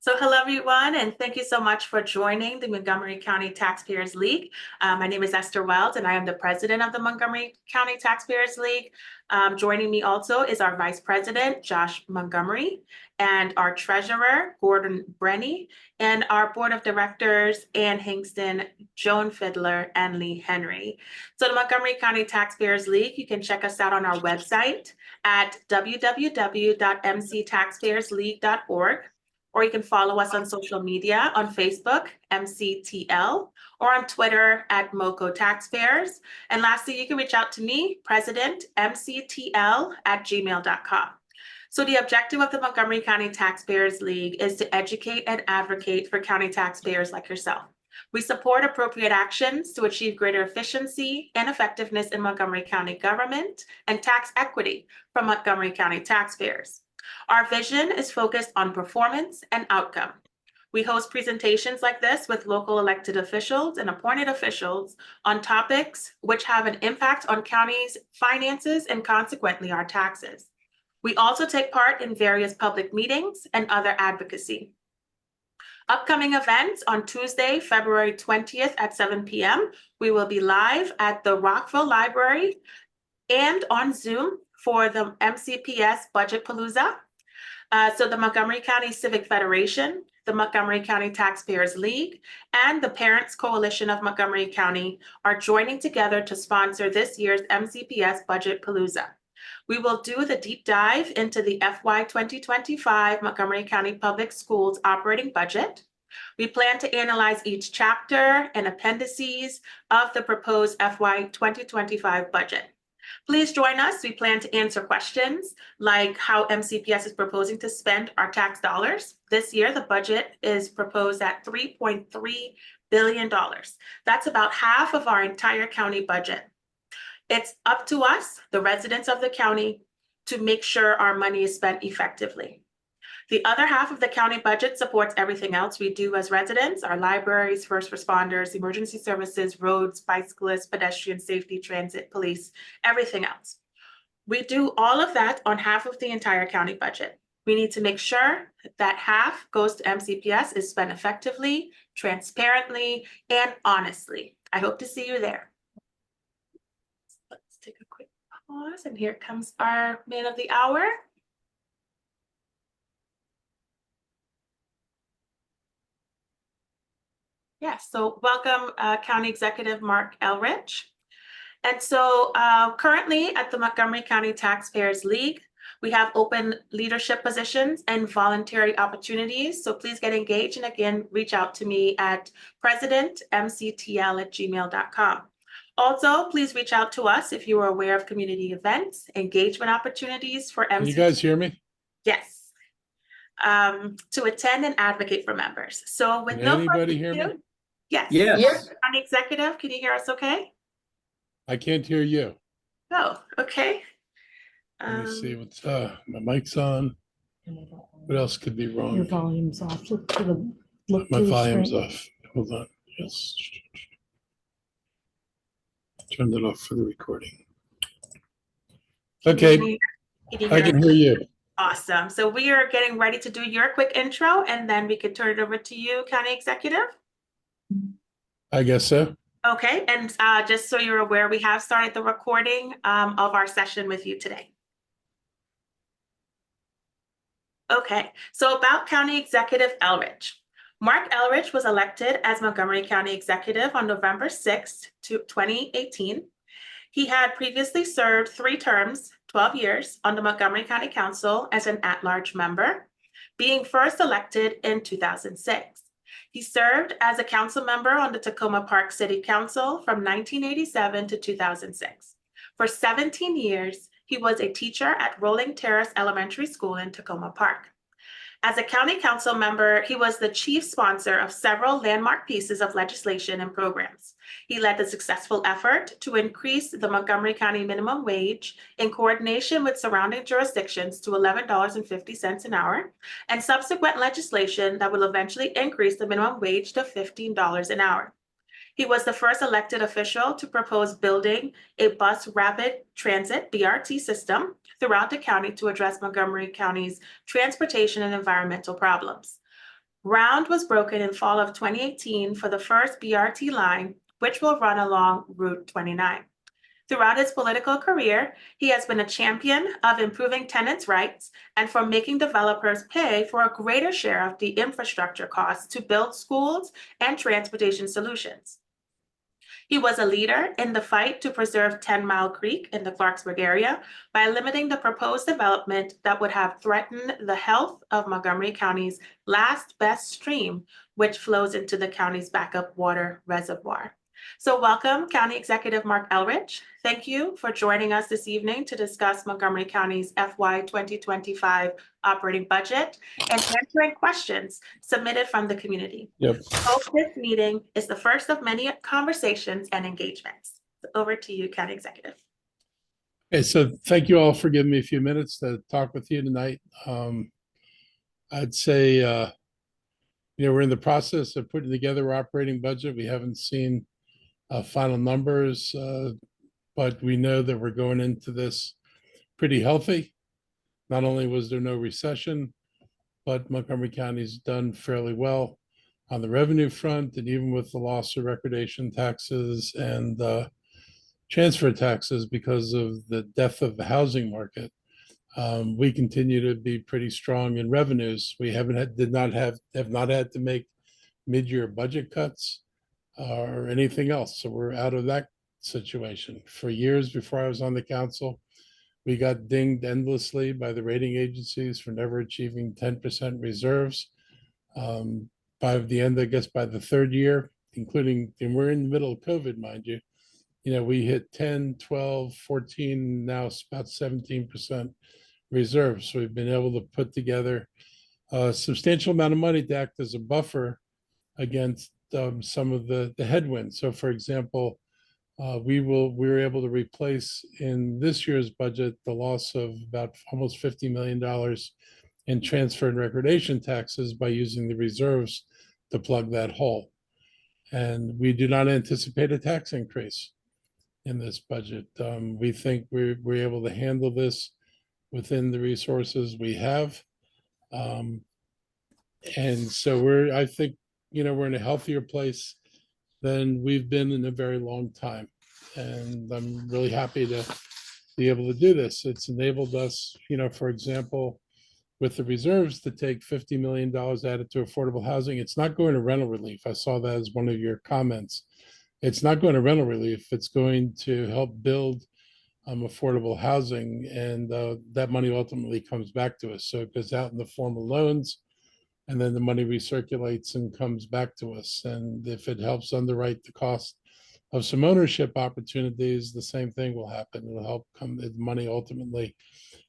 So hello, everyone, and thank you so much for joining the Montgomery County Taxpayers League. My name is Esther Wells, and I am the president of the Montgomery County Taxpayers League. Joining me also is our vice president, Josh Montgomery, and our treasurer, Gordon Brenny, and our board of directors, Ann Hingston, Joan Fiddler, and Lee Henry. So the Montgomery County Taxpayers League, you can check us out on our website at www.mctaxpayersleague.org. Or you can follow us on social media on Facebook, MCTL, or on Twitter at MoCo Taxpayers. And lastly, you can reach out to me, President, MCTL@gmail.com. So the objective of the Montgomery County Taxpayers League is to educate and advocate for county taxpayers like yourself. We support appropriate actions to achieve greater efficiency and effectiveness in Montgomery County government and tax equity for Montgomery County taxpayers. Our vision is focused on performance and outcome. We host presentations like this with local elected officials and appointed officials on topics which have an impact on counties' finances and consequently our taxes. We also take part in various public meetings and other advocacy. Upcoming events on Tuesday, February 20th at 7 p.m. We will be live at the Rockville Library and on Zoom for the MCPS Budget Palooza. So the Montgomery County Civic Federation, the Montgomery County Taxpayers League, and the Parents Coalition of Montgomery County are joining together to sponsor this year's MCPS Budget Palooza. We will do the deep dive into the FY 2025 Montgomery County Public Schools operating budget. We plan to analyze each chapter and appendices of the proposed FY 2025 budget. Please join us. We plan to answer questions like how MCPS is proposing to spend our tax dollars. This year, the budget is proposed at $3.3 billion. That's about half of our entire county budget. It's up to us, the residents of the county, to make sure our money is spent effectively. The other half of the county budget supports everything else we do as residents, our libraries, first responders, emergency services, roads, bicyclists, pedestrian safety, transit, police, everything else. We do all of that on half of the entire county budget. We need to make sure that half goes to MCPS is spent effectively, transparently, and honestly. I hope to see you there. Let's take a quick pause, and here comes our man of the hour. Yes, so welcome County Executive Marc Elrich. And so currently at the Montgomery County Taxpayers League, we have open leadership positions and voluntary opportunities. So please get engaged, and again, reach out to me at presidentmctl@gmail.com. Also, please reach out to us if you are aware of community events, engagement opportunities for MCTL. Can you guys hear me? Yes. To attend and advocate for members. So with no anybody hear me? Yes. Yes. County Executive, can you hear us okay? I can't hear you. Oh, okay. Let me see what's my mic's on. What else could be wrong? Your volume's off. Look to the My volume's off. Hold on. Yes. Turned it off for the recording. Okay. I can hear you. Awesome. So we are getting ready to do your quick intro, and then we could turn it over to you, County Executive. I guess so. Okay, and just so you're aware, we have started the recording of our session with you today. Okay, so about County Executive Elrich. Marc Elrich was elected as Montgomery County Executive on November 6th, 2018. He had previously served 3 terms, 12 years, on the Montgomery County Council as an at-large member, being first elected in 2006. He served as a council member on the Tacoma Park City Council from 1987 to 2006. For 17 years, he was a teacher at Rolling Terrace Elementary School in Tacoma Park. As a county council member, he was the chief sponsor of several landmark pieces of legislation and programs. He led the successful effort to increase the Montgomery County minimum wage in coordination with surrounding jurisdictions to $11.50 an hour, and subsequent legislation that will eventually increase the minimum wage to $15 an hour. He was the first elected official to propose building a bus rapid transit BRT system throughout the county to address Montgomery County's transportation and environmental problems. Ground was broken in fall of 2018 for the first BRT line, which will run along Route 29. Throughout his political career, he has been a champion of improving tenants' rights and for making developers pay for a greater share of the infrastructure costs to build schools and transportation solutions. He was a leader in the fight to preserve 10 Mile Creek in the Clarksburg area by limiting the proposed development that would have threatened the health of Montgomery County's last best stream, which flows into the county's backup water reservoir. So welcome, County Executive Marc Elrich. Thank you for joining us this evening to discuss Montgomery County's FY 2025 operating budget and answering questions submitted from the community. Yep. Hope this meeting is the first of many conversations and engagements. Over to you, County Executive. Okay, so thank you all for giving me a few minutes to talk with you tonight. I'd say, we're in the process of putting together our operating budget. We haven't seen final numbers, but we know that we're going into this pretty healthy. Not only was there no recession, but Montgomery County's done fairly well on the revenue front, and even with the loss of recordation taxes and transfer taxes because of the death of the housing market, we continue to be pretty strong in revenues. We have not had to make mid-year budget cuts or anything else. So we're out of that situation. For years before I was on the council, we got dinged endlessly by the rating agencies for never achieving 10% reserves. By the end, I guess by the third year, including, and we're in the middle of COVID, mind you, we hit 10, 12, 14, now it's about 17% reserves. So we've been able to put together a substantial amount of money to act as a buffer against some of the headwinds. So for example, we were able to replace in this year's budget the loss of about almost $50 million in transfer and recordation taxes by using the reserves to plug that hole. And we do not anticipate a tax increase in this budget. We think we're able to handle this within the resources we have. And so I think, we're in a healthier place than we've been in a very long time. And I'm really happy to be able to do this. It's enabled us, for example, with the reserves to take $50 million added to affordable housing. It's not going to rental relief. I saw that as one of your comments. It's not going to rental relief. It's going to help build affordable housing, and that money ultimately comes back to us. So it goes out in the form of loans, and then the money recirculates and comes back to us. And if it helps underwrite the cost of some ownership opportunities, the same thing will happen. It'll help the money ultimately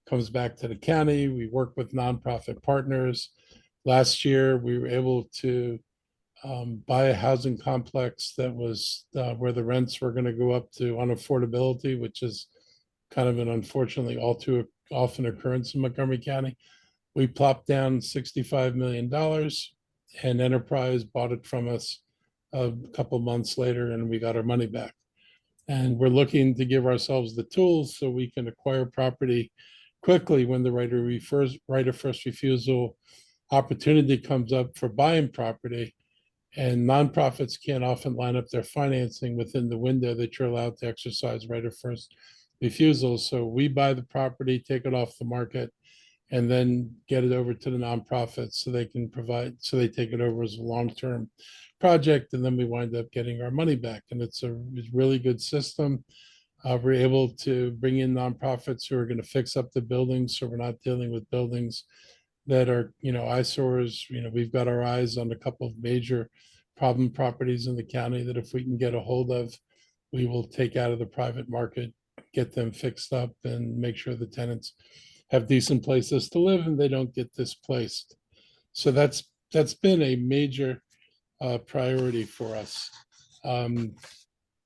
comes back to the county. We work with nonprofit partners. Last year, we were able to buy a housing complex that was where the rents were going to go up to unaffordability, which is kind of an unfortunately all too often occurrence in Montgomery County. We plopped down $65 million, and Enterprise bought it from us a couple months later, and we got our money back. And we're looking to give ourselves the tools so we can acquire property quickly when the right of first refusal opportunity comes up for buying property. And nonprofits can't often line up their financing within the window that you're allowed to exercise right of first refusal. So we buy the property, take it off the market, and then get it over to the nonprofits so they can so they take it over as a long-term project, and then we wind up getting our money back. And it's a really good system. We're able to bring in nonprofits who are going to fix up the buildings, so we're not dealing with buildings that are, eyesores. We've got our eyes on a couple of major problem properties in the county that if we can get a hold of, we will take out of the private market, get them fixed up, and make sure the tenants have decent places to live and they don't get displaced. So that's been a major priority for us.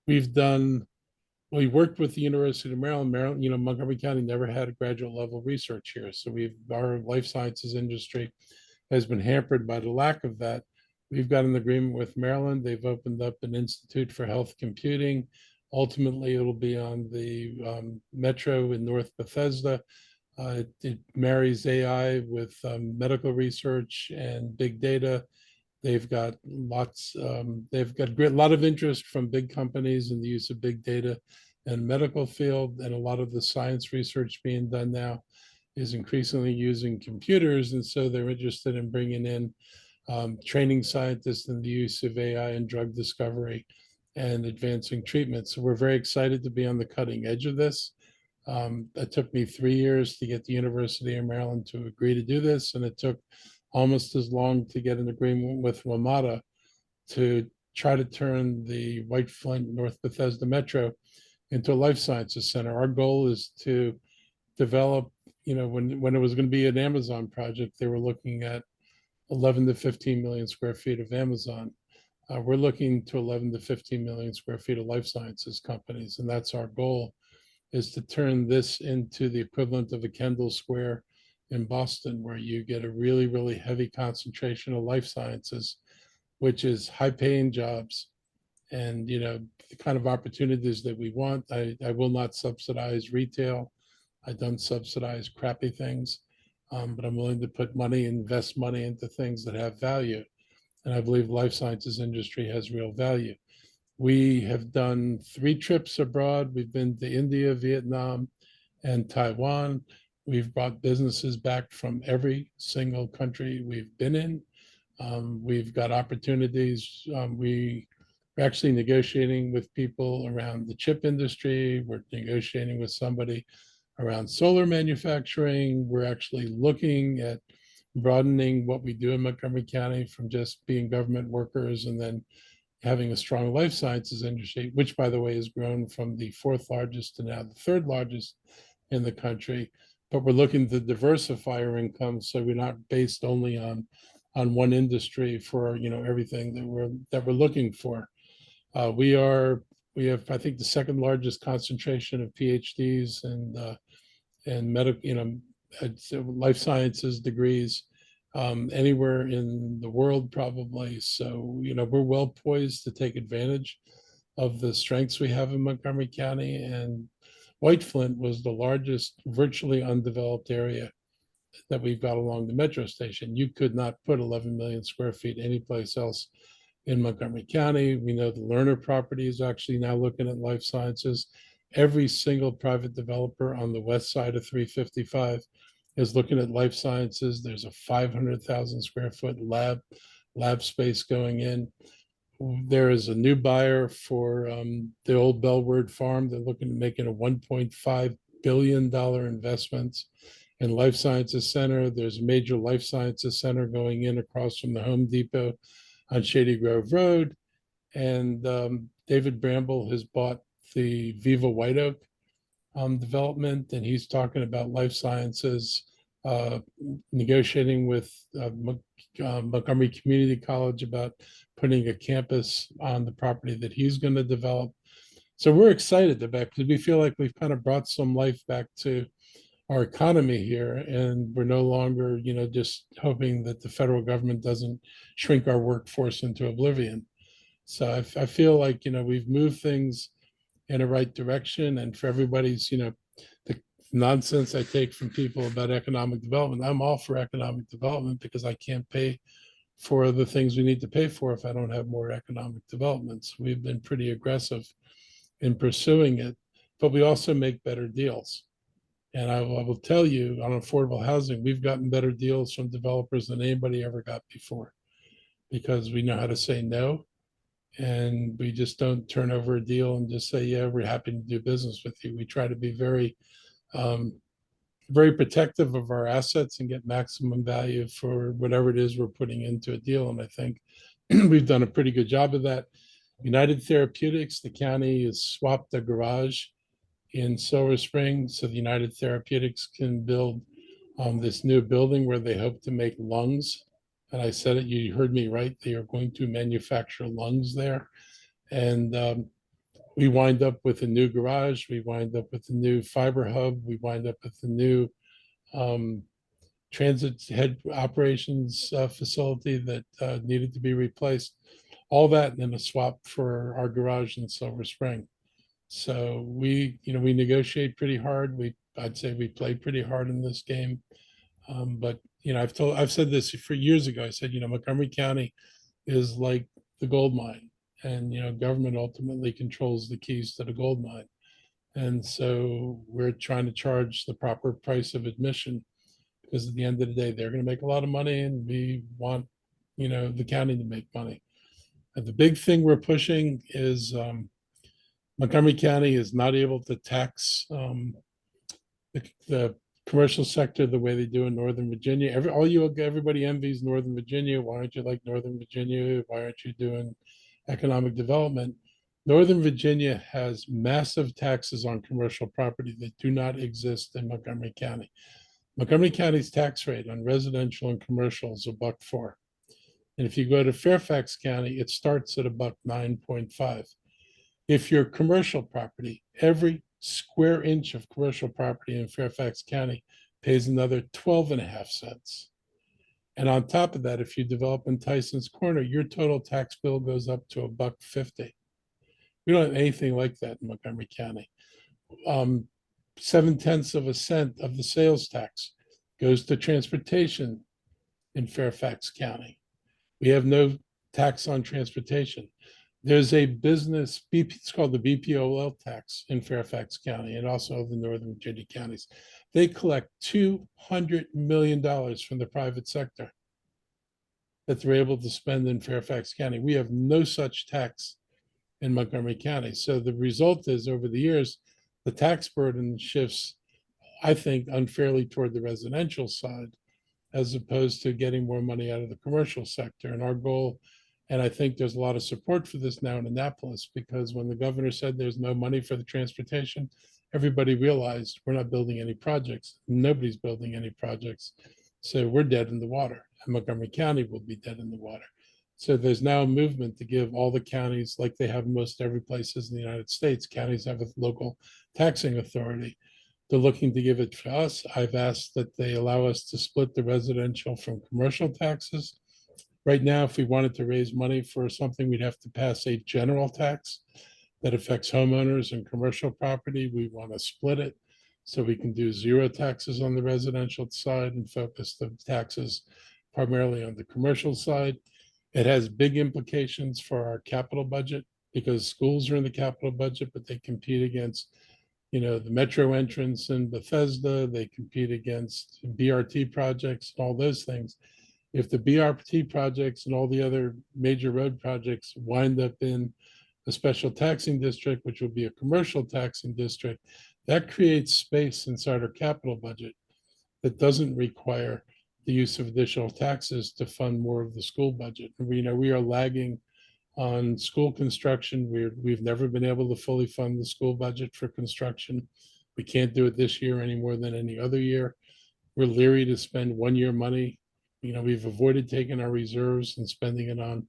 We worked with the University of Maryland. Montgomery County never had a graduate level research here. So our life sciences industry has been hampered by the lack of that. We've got an agreement with Maryland. They've opened up an Institute for Health Computing. Ultimately, it'll be on the Metro in North Bethesda. It marries AI with medical research and big data They've got they've got a lot of interest from big companies in the use of big data and medical field, and a lot of the science research being done now is increasingly using computers, and so they're interested in bringing in training scientists in the use of AI in drug discovery and advancing treatments. So we're very excited to be on the cutting edge of this. It took me 3 years to get the University of Maryland to agree to do this, and it took almost as long to get an agreement with WMATA to try to turn the White Flint North Bethesda Metro into a life sciences center. Our goal is to develop, when it was going to be an Amazon project, they were looking at 11 to 15 million square feet of Amazon. We're looking to 11 to 15 million square feet of life sciences companies, and that's our goal, is to turn this into the equivalent of a Kendall Square in Boston, where you get a really, really heavy concentration of life sciences, which is high-paying jobs and, the kind of opportunities that we want. I will not subsidize retail. I don't subsidize crappy things, but I'm willing to put money, invest money into things that have value. And I believe life sciences industry has real value. We have done 3 trips abroad. We've been to India, Vietnam, and Taiwan. We've brought businesses back from every single country we've been in. We've got opportunities. We're actually negotiating with people around the chip industry. We're negotiating with somebody around solar manufacturing. We're actually looking at broadening what we do in Montgomery County from just being government workers and then having a strong life sciences industry, which, by the way, has grown from the 4th largest to now the 3rd largest in the country. But we're looking to diversify our income, so we're not based only on one industry for everything that we're looking for. We have, I think, the 2nd largest concentration of PhDs and medical, life sciences degrees anywhere in the world, probably. So, we're well poised to take advantage of the strengths we have in Montgomery County. And White Flint was the largest virtually undeveloped area that we've got along the metro station. You could not put 11 million square feet anyplace else in Montgomery County. We know the Lerner property is actually now looking at life sciences. Every single private developer on the west side of 355 is looking at life sciences. There's a 500,000 square foot lab space going in. There is a new buyer for the old Bellward Farm. They're looking to make it a $1.5 billion investment in life sciences center. There's a major life sciences center going in across from the Home Depot on Shady Grove Road. And David Bramble has bought the Viva White Oak development, and he's talking about life sciences, negotiating with Montgomery Community College about putting a campus on the property that he's going to develop. So we're excited about it because we feel like we've kind of brought some life back to our economy here, and we're no longer, just hoping that the federal government doesn't shrink our workforce into oblivion. So I feel like, we've moved things in the right direction, and for everybody's, the nonsense I take from people about economic development, I'm all for economic development because I can't pay for the things we need to pay for if I don't have more economic developments. We've been pretty aggressive in pursuing it, but we also make better deals. And I will tell you, on affordable housing, we've gotten better deals from developers than anybody ever got before, because we know how to say no, and we just don't turn over a deal and just say, yeah, we're happy to do business with you. We try to be very, very protective of our assets and get maximum value for whatever it is we're putting into a deal. And I think we've done a pretty good job of that. United Therapeutics, the county has swapped a garage in Silver Spring, so the United Therapeutics can build this new building where they hope to make lungs. And I said it, you heard me right, they are going to manufacture lungs there. And we wind up with a new garage, we wind up with a new fiber hub, we wind up with a new transit head operations facility that needed to be replaced. All that in a swap for our garage in Silver Spring. So we negotiate pretty hard. I'd say we play pretty hard in this game. But I've said this for years ago. I said, Montgomery County is like the gold mine. And, government ultimately controls the keys to the gold mine. And so we're trying to charge the proper price of admission because at the end of the day, they're going to make a lot of money and we want, the county to make money. And the big thing we're pushing is Montgomery County is not able to tax the commercial sector the way they do in Northern Virginia. Everybody envies Northern Virginia. Why aren't you like Northern Virginia? Why aren't you doing economic development? Northern Virginia has massive taxes on commercial property that do not exist in Montgomery County. Montgomery County's tax rate on residential and commercial is $1.04. And if you go to Fairfax County, it starts at $1.9.5. If you're commercial property, every square inch of commercial property in Fairfax County pays another 12.5 cents. And on top of that, if you develop in Tyson's Corner, your total tax bill goes up to $1.50. We don't have anything like that in Montgomery County. 0.7 cents of the sales tax goes to transportation in Fairfax County. We have no tax on transportation. There's a business, it's called the BPOL tax in Fairfax County and also the Northern Virginia counties. They collect $200 million from the private sector that they're able to spend in Fairfax County. We have no such tax in Montgomery County. So the result is over the years, the tax burden shifts, I think, unfairly toward the residential side, as opposed to getting more money out of the commercial sector. And our goal, and I think there's a lot of support for this now in Annapolis, because when the governor said there's no money for the transportation, everybody realized we're not building any projects. Nobody's building any projects. So we're dead in the water, and Montgomery County will be dead in the water. So there's now a movement to give all the counties, like they have most every places in the United States, counties have a local taxing authority. They're looking to give it to us. I've asked that they allow us to split the residential from commercial taxes. Right now, if we wanted to raise money for something, we'd have to pass a general tax that affects homeowners and commercial property. We want to split it so we can do zero taxes on the residential side and focus the taxes primarily on the commercial side. It has big implications for our capital budget because schools are in the capital budget, but they compete against the metro entrance in Bethesda, they compete against BRT projects, all those things. If the BRT projects and all the other major road projects wind up in a special taxing district, which will be a commercial taxing district, that creates space inside our capital budget that doesn't require the use of additional taxes to fund more of the school budget. We are lagging on school construction. We've never been able to fully fund the school budget for construction. We can't do it this year any more than any other year. We're leery to spend 1 year money. We've avoided taking our reserves and spending it on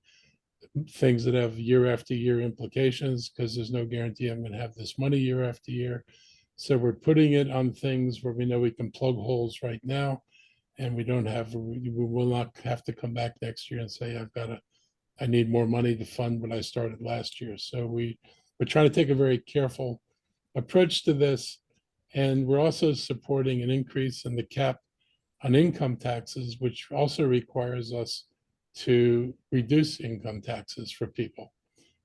things that have year after year implications because there's no guarantee I'm going to have this money year after year. So we're putting it on things where we know we can plug holes right now, and we will not have to come back next year and say, I need more money to fund what I started last year. So we're trying to take a very careful approach to this. And we're also supporting an increase in the cap on income taxes, which also requires us to reduce income taxes for people,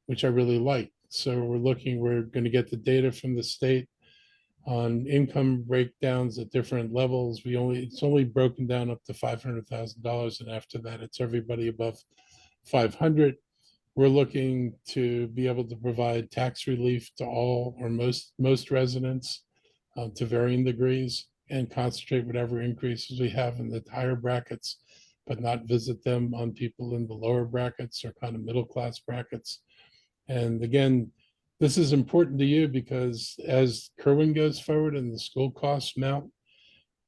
which I really like. So we're going to get the data from the state on income breakdowns at different levels. It's only broken down up to $500,000. And after that, it's everybody above 500. We're looking to be able to provide tax relief to all or most residents to varying degrees and concentrate whatever increases we have in the higher brackets, but not visit them on people in the lower brackets or kind of middle class brackets. And again, this is important to you because as Kerwin goes forward and the school costs mount,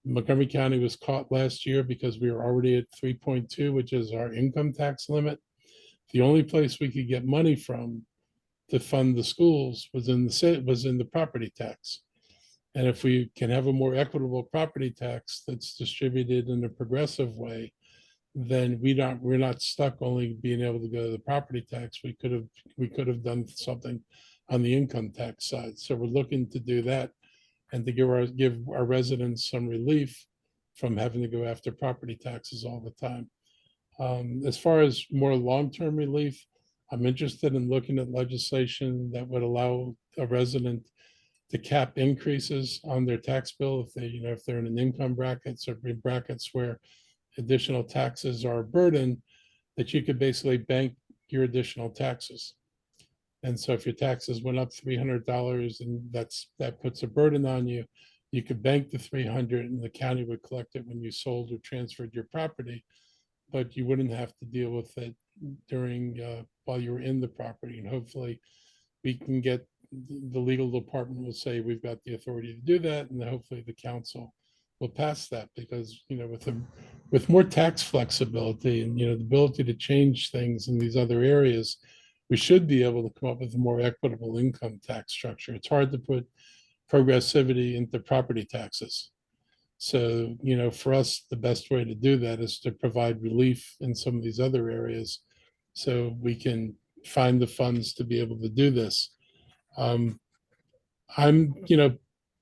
Montgomery County was caught last year because we were already at 3.2, which is our income tax limit. The only place we could get money from to fund the schools was in the property tax. And if we can have a more equitable property tax that's distributed in a progressive way, then we're not stuck only being able to go to the property tax. We could have done something on the income tax side. So we're looking to do that and to give our residents some relief from having to go after property taxes all the time. As far as more long-term relief, I'm interested in looking at legislation that would allow a resident to cap increases on their tax bill if they, if they're in an income brackets or in brackets where additional taxes are a burden, that you could basically bank your additional taxes. And so if your taxes went up $300 and that puts a burden on you, you could bank the 300 and the county would collect it when you sold or transferred your property, but you wouldn't have to deal with it during while you were in the property. And hopefully we can get the legal department will say we've got the authority to do that, and hopefully the council will pass that, because with more tax flexibility and the ability to change things in these other areas, we should be able to come up with a more equitable income tax structure. It's hard to put progressivity into property taxes. So, for us, the best way to do that is to provide relief in some of these other areas so we can find the funds to be able to do this. I'm,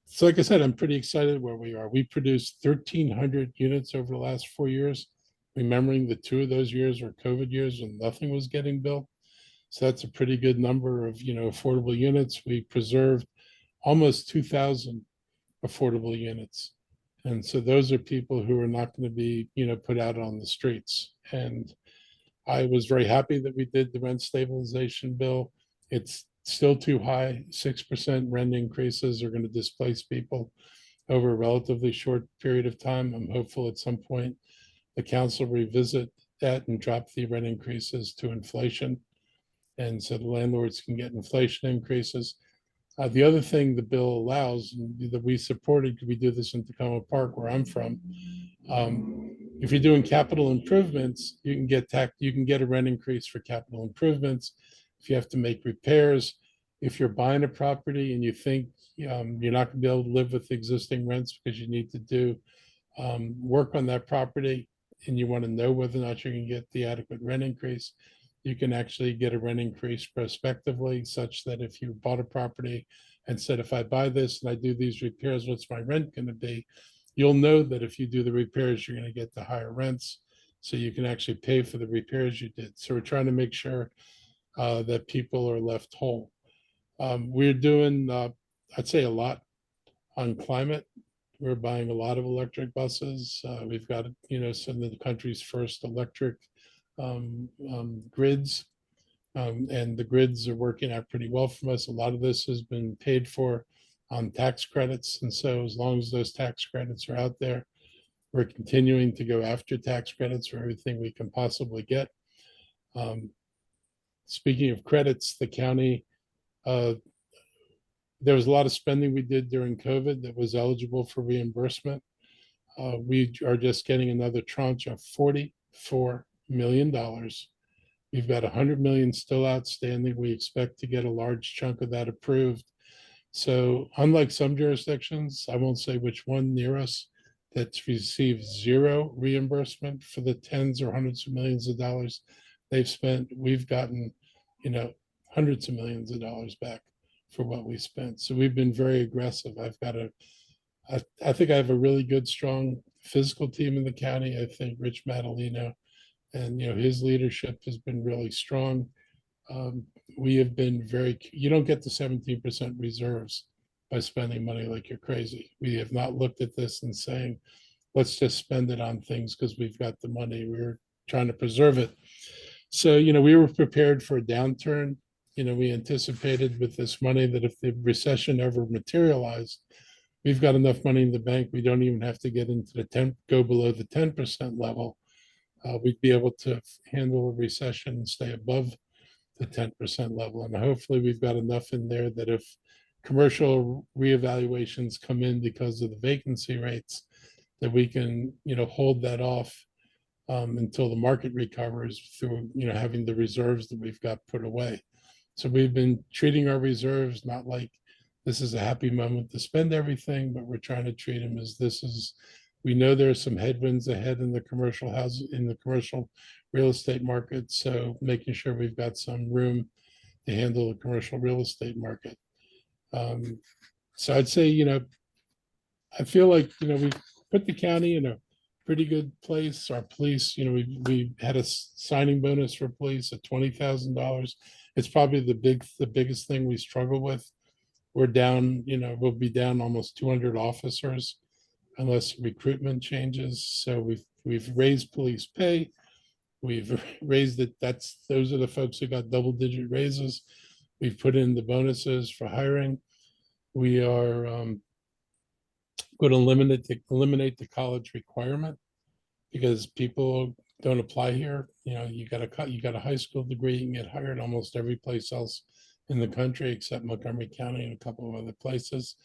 so like I said, I'm pretty excited where we are. We produced 1,300 units over the last 4 years, remembering the 2 of those years were COVID years when nothing was getting built. So that's a pretty good number of, affordable units. We preserved almost 2,000 affordable units. And so those are people who are not going to be, put out on the streets. And I was very happy that we did the rent stabilization bill. It's still too high. 6% rent increases are going to displace people over a relatively short period of time. I'm hopeful at some point the council revisit that and drop the rent increases to inflation. And so the landlords can get inflation increases. The other thing the bill allows, and that we supported, we do this in Tacoma Park, where I'm from. If you're doing capital improvements, you can get a rent increase for capital improvements. If you have to make repairs, if you're buying a property and you think you're not going to be able to live with existing rents because you need to do work on that property, and you want to know whether or not you can get the adequate rent increase, you can actually get a rent increase prospectively, such that if you bought a property and said, if I buy this and I do these repairs, what's my rent going to be? You'll know that if you do the repairs, you're going to get the higher rents. So you can actually pay for the repairs you did. So we're trying to make sure that people are left whole. We're doing, I'd say, a lot on climate. We're buying a lot of electric buses. We've got, some of the country's first electric grids, and the grids are working out pretty well for us. A lot of this has been paid for on tax credits, and so as long as those tax credits are out there, we're continuing to go after tax credits for everything we can possibly get. Speaking of credits, the county, there was a lot of spending we did during COVID that was eligible for reimbursement. We are just getting another tranche of $44 million. We've got 100 million still outstanding. We expect to get a large chunk of that approved. So unlike some jurisdictions, I won't say which one near us, that's received zero reimbursement for the tens or hundreds of millions of dollars they've spent, we've gotten, hundreds of millions of dollars back for what we spent. So we've been very aggressive. I think I have a really good, strong physical team in the county. I think Rich Madalino and his leadership has been really strong. We have been you don't get the 17% reserves by spending money like you're crazy. We have not looked at this and saying, let's just spend it on things because we've got the money. We're trying to preserve it. So, we were prepared for a downturn. We anticipated with this money that if the recession ever materialized, we've got enough money in the bank. We don't even have to get into go below the 10% level. We'd be able to handle a recession and stay above the 10% level. And hopefully we've got enough in there that if commercial reevaluations come in because of the vacancy rates, that we can, hold that off until the market recovers through, having the reserves that we've got put away. So we've been treating our reserves not like this is a happy moment to spend everything, but we're trying to treat them as we know there's some headwinds ahead in the commercial real estate market. So making sure we've got some room to handle the commercial real estate market. So I'd say, I feel like, we put the county in a pretty good place. Our police, we had a signing bonus for police at $20,000. It's probably the biggest thing we struggle with. We're down, we'll be down almost 200 officers unless recruitment changes. So we've raised police pay. We've raised it. Those are the folks who got double-digit raises. We've put in the bonuses for hiring. We are going to eliminate the college requirement because people don't apply here. You got a high school degree, you can get hired almost every place else in the country except Montgomery County and a couple of other places.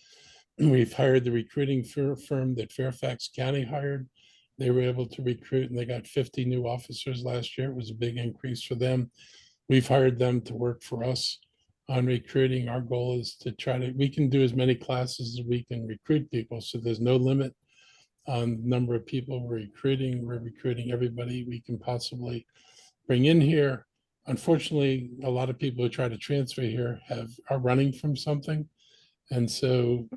We've hired the recruiting firm that Fairfax County hired. They were able to recruit and they got 50 new officers last year. It was a big increase for them. We've hired them to work for us on recruiting. Our goal is we can do as many classes as we can recruit people. So there's no limit on the number of people we're recruiting. We're recruiting everybody we can possibly bring in here. Unfortunately, a lot of people who try to transfer here are running from something. And so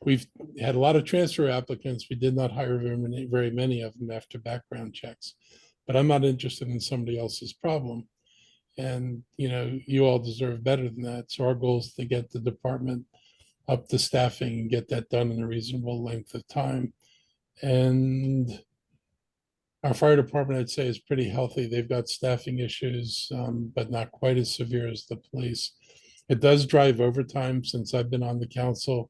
we've had a lot of transfer applicants. We did not hire very many of them after background checks. But I'm not interested in somebody else's problem. And, you all deserve better than that. So our goal is to get the department up to staffing and get that done in a reasonable length of time. And our fire department, I'd say, is pretty healthy. They've got staffing issues, but not quite as severe as the police. It does drive overtime. Since I've been on the council,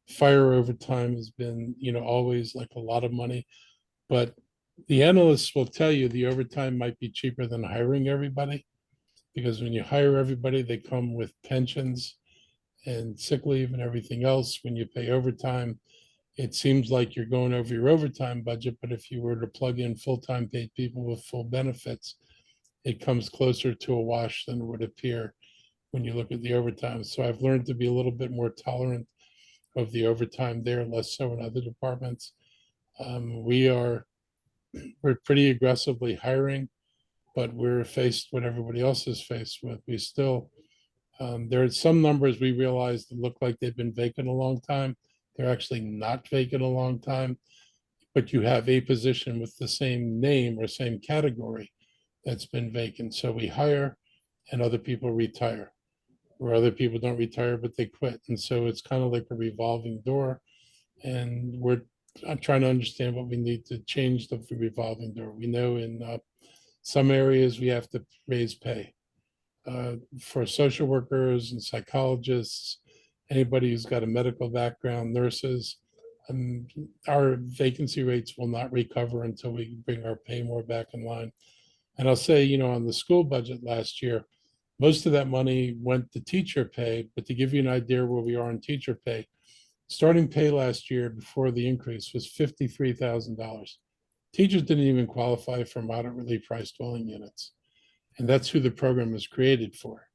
fire overtime has been, always like a lot of money. But the analysts will tell you the overtime might be cheaper than hiring everybody, because when you hire everybody, they come with pensions and sick leave and everything else. When you pay overtime, it seems like you're going over your overtime budget, but if you were to plug in full-time paid people with full benefits, it comes closer to a wash than it would appear when you look at the overtime. So I've learned to be a little bit more tolerant of the overtime there, less so in other departments. We're pretty aggressively hiring, but we're faced what everybody else is faced with. There are some numbers we realized that look like they've been vacant a long time. They're actually not vacant a long time, but you have a position with the same name or same category that's been vacant. So we hire and other people retire, or other people don't retire, but they quit. And so it's kind of like a revolving door. And I'm trying to understand what we need to change the revolving door. We know in some areas we have to raise pay for social workers and psychologists, anybody who's got a medical background, nurses. Our vacancy rates will not recover until we bring our pay more back in line. And I'll say, on the school budget last year, most of that money went to teacher pay. But to give you an idea where we are in teacher pay, starting pay last year before the increase was $53,000. Teachers didn't even qualify for moderately priced dwelling units. And that's who the program was created for.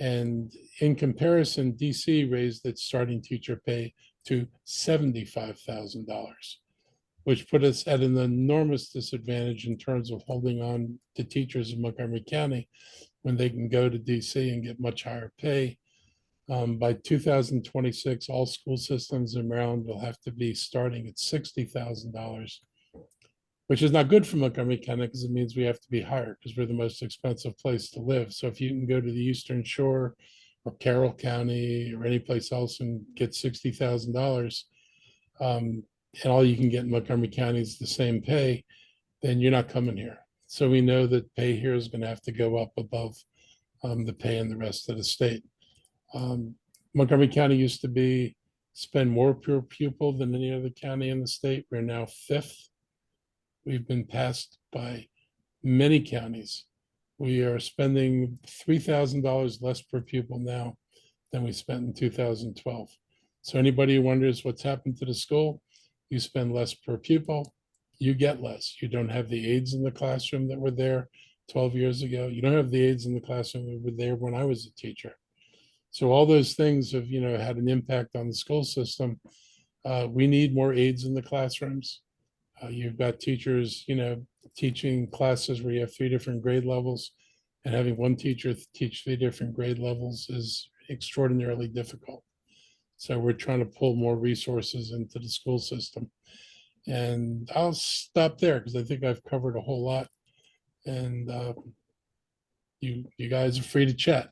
And in comparison, DC raised its starting teacher pay to $75,000, which put us at an enormous disadvantage in terms of holding on to teachers in Montgomery County when they can go to DC and get much higher pay. By 2026, all school systems in Maryland will have to be starting at $60,000, which is not good for Montgomery County because it means we have to be higher because we're the most expensive place to live. So if you can go to the Eastern Shore or Carroll County or any place else and get $60,000, and all you can get in Montgomery County is the same pay, then you're not coming here. So we know that pay here is going to have to go up above the pay in the rest of the state. Montgomery County used to spend more per pupil than any other county in the state. We're now fifth. We've been passed by many counties. We are spending $3,000 less per pupil now than we spent in 2012. So anybody who wonders what's happened to the school, you spend less per pupil, you get less. You don't have the aides in the classroom that were there 12 years ago. You don't have the aides in the classroom that were there when I was a teacher. So all those things have, had an impact on the school system. We need more aides in the classrooms. You've got teachers, teaching classes where you have 3 different grade levels, and having one teacher teach 3 different grade levels is extraordinarily difficult. So we're trying to pull more resources into the school system. And I'll stop there because I think I've covered a whole lot. And you guys are free to chat.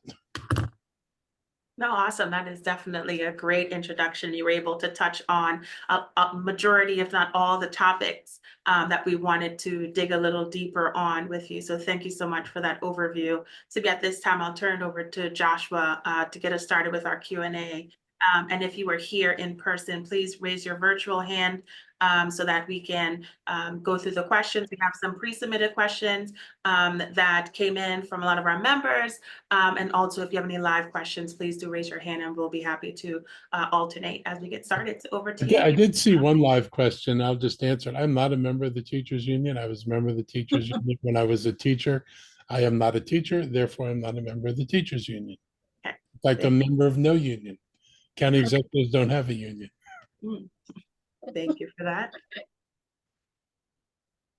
No, awesome. That is definitely a great introduction. You were able to touch on a majority, if not all, the topics that we wanted to dig a little deeper on with you. So thank you so much for that overview. So at this time, I'll turn it over to Joshua to get us started with our Q&A. And if you are here in person, please raise your virtual hand so that we can go through the questions. We have some pre-submitted questions that came in from a lot of our members. And also, if you have any live questions, please do raise your hand and we'll be happy to alternate as we get started. So over to you. I did see one live question. I'll just answer it. I'm not a member of the teachers union. I was a member of the teachers union when I was a teacher. I am not a teacher, therefore I'm not a member of the teachers union. Okay. Like a member of no union. County executives don't have a union. Thank you for that.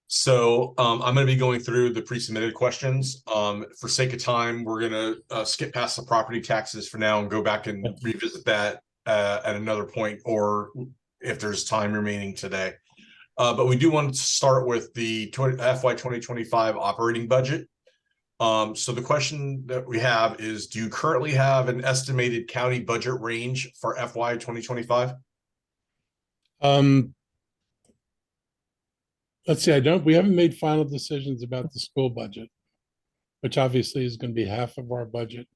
So I'm going to be going through the pre-submitted questions. For sake of time, we're going to skip past the property taxes for now and go back and revisit that at another point, or if there's time remaining today. But we do want to start with the FY 2025 operating budget. So the question that we have is, do you currently have an estimated county budget range for FY 2025? Let's see, we haven't made final decisions about the school budget, which obviously is going to be half of our budget.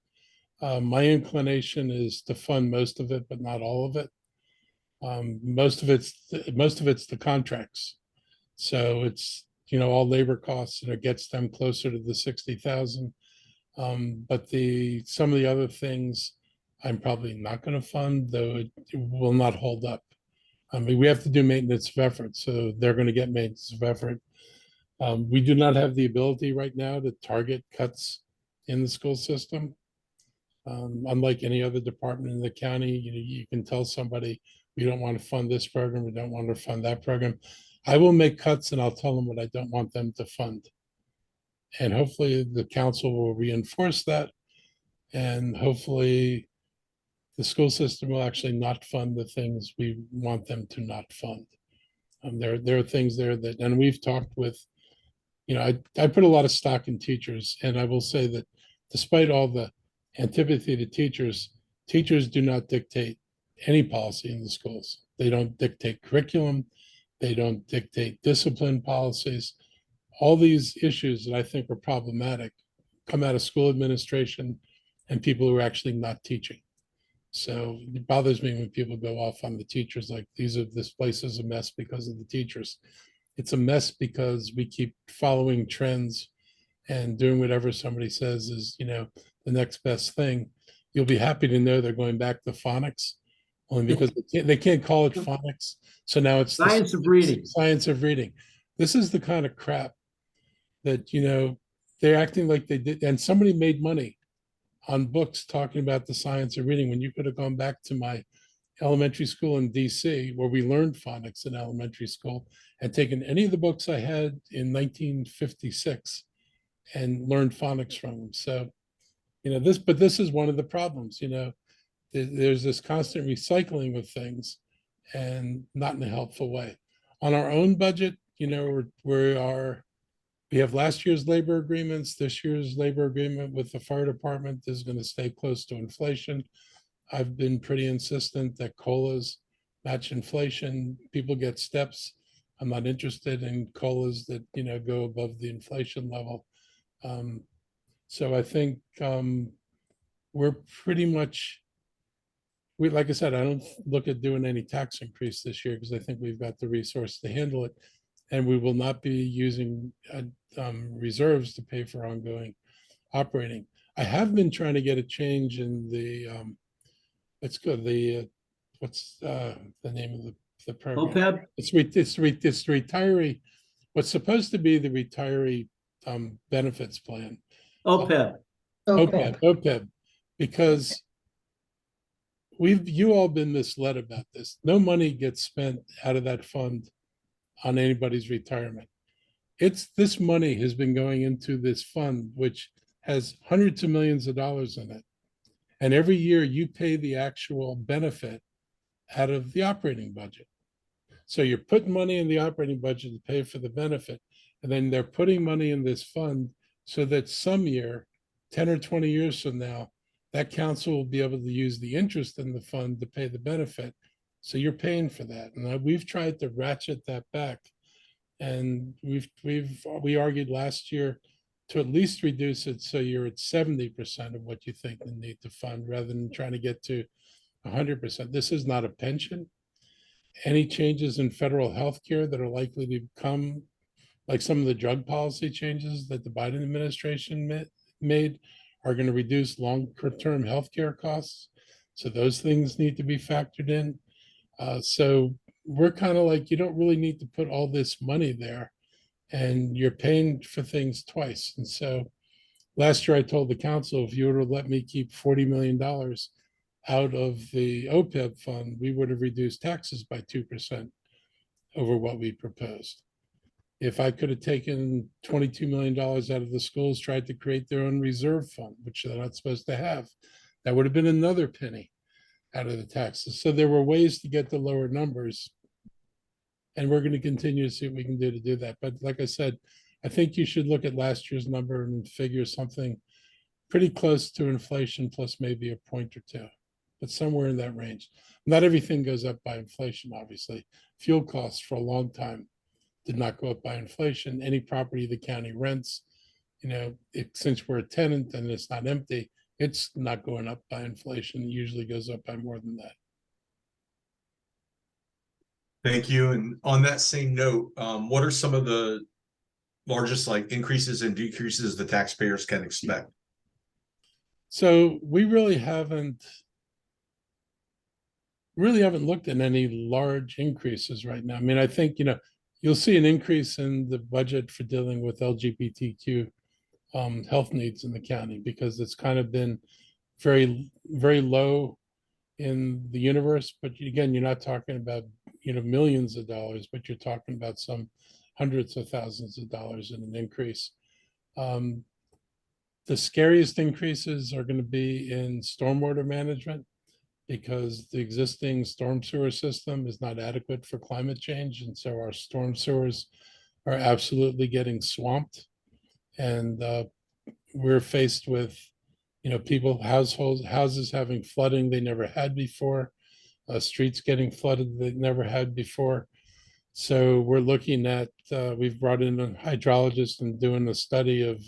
My inclination is to fund most of it, but not all of it. Most of it's the contracts. So it's, all labor costs, and it gets them closer to the 60,000. But some of the other things I'm probably not going to fund, though it will not hold up. I mean, we have to do maintenance of effort, so they're going to get maintenance of effort. We do not have the ability right now to target cuts in the school system. Unlike any other department in the county, you can tell somebody, we don't want to fund this program, we don't want to fund that program. I will make cuts and I'll tell them what I don't want them to fund. And hopefully the council will reinforce that. And hopefully the school system will actually not fund the things we want them to not fund. There are things there that, and we've talked with, I put a lot of stock in teachers, and I will say that despite all the antipathy to teachers do not dictate any policy in the schools. They don't dictate curriculum. They don't dictate discipline policies. All these issues that I think are problematic come out of school administration and people who are actually not teaching. So it bothers me when people go off on the teachers, like this place is a mess because of the teachers. It's a mess because we keep following trends and doing whatever somebody says is, the next best thing. You'll be happy to know they're going back to phonics, only because they can't call it phonics. So now it's science of reading. Science of reading. This is the kind of crap that, they're acting like they did. And somebody made money on books talking about the science of reading when you could have gone back to my elementary school in DC, where we learned phonics in elementary school, and taken any of the books I had in 1956 and learned phonics from them. So, this is one of the problems, there's this constant recycling of things and not in a helpful way. On our own budget, we have last year's labor agreements. This year's labor agreement with the fire department is going to stay close to inflation. I've been pretty insistent that COLAs match inflation. People get steps. I'm not interested in COLAs that, go above the inflation level. So I think we're pretty much, like I said, I don't look at doing any tax increase this year because I think we've got the resource to handle it. And we will not be using reserves to pay for ongoing operating. I have been trying to get a change in the, what's the name of the program? OPEB? It's retiree, what's supposed to be the retiree benefits plan. OPEB. OPEB, because you all been misled about this. No money gets spent out of that fund on anybody's retirement. This money has been going into this fund, which has hundreds of millions of dollars in it. And every year you pay the actual benefit out of the operating budget. So you're putting money in the operating budget to pay for the benefit. And then they're putting money in this fund so that some year, 10 or 20 years from now, that council will be able to use the interest in the fund to pay the benefit. So you're paying for that. And we've tried to ratchet that back. And we argued last year to at least reduce it so you're at 70% of what you think you need to fund rather than trying to get to 100%. This is not a pension. Any changes in federal health care that are likely to come, like some of the drug policy changes that the Biden administration made, are going to reduce long-term healthcare costs. So those things need to be factored in. So we're kind of like, you don't really need to put all this money there, and you're paying for things twice. And so last year I told the council, if you were to let me keep $40 million out of the OPEB fund, we would have reduced taxes by 2% over what we proposed. If I could have taken $22 million out of the schools, tried to create their own reserve fund, which they're not supposed to have, that would have been another penny out of the taxes. So there were ways to get the lower numbers. And we're going to continue to see what we can do to do that. But like I said, I think you should look at last year's number and figure something pretty close to inflation plus maybe a point or two, but somewhere in that range. Not everything goes up by inflation, obviously. Fuel costs for a long time did not go up by inflation. Any property the county rents, since we're a tenant and it's not empty, it's not going up by inflation. It usually goes up by more than that. Thank you. And on that same note, what are some of the largest increases and decreases the taxpayers can expect? So we really haven't looked at any large increases right now. I mean, I think, you'll see an increase in the budget for dealing with LGBTQ health needs in the county, because it's kind of been very, very low in the universe. But again, you're not talking about, millions of dollars, but you're talking about some hundreds of thousands of dollars in an increase. The scariest increases are going to be in stormwater management, because the existing storm sewer system is not adequate for climate change. And so our storm sewers are absolutely getting swamped. And we're faced with, houses having flooding they never had before, streets getting flooded they never had before. So we're looking at, we've brought in a hydrologist and doing a study of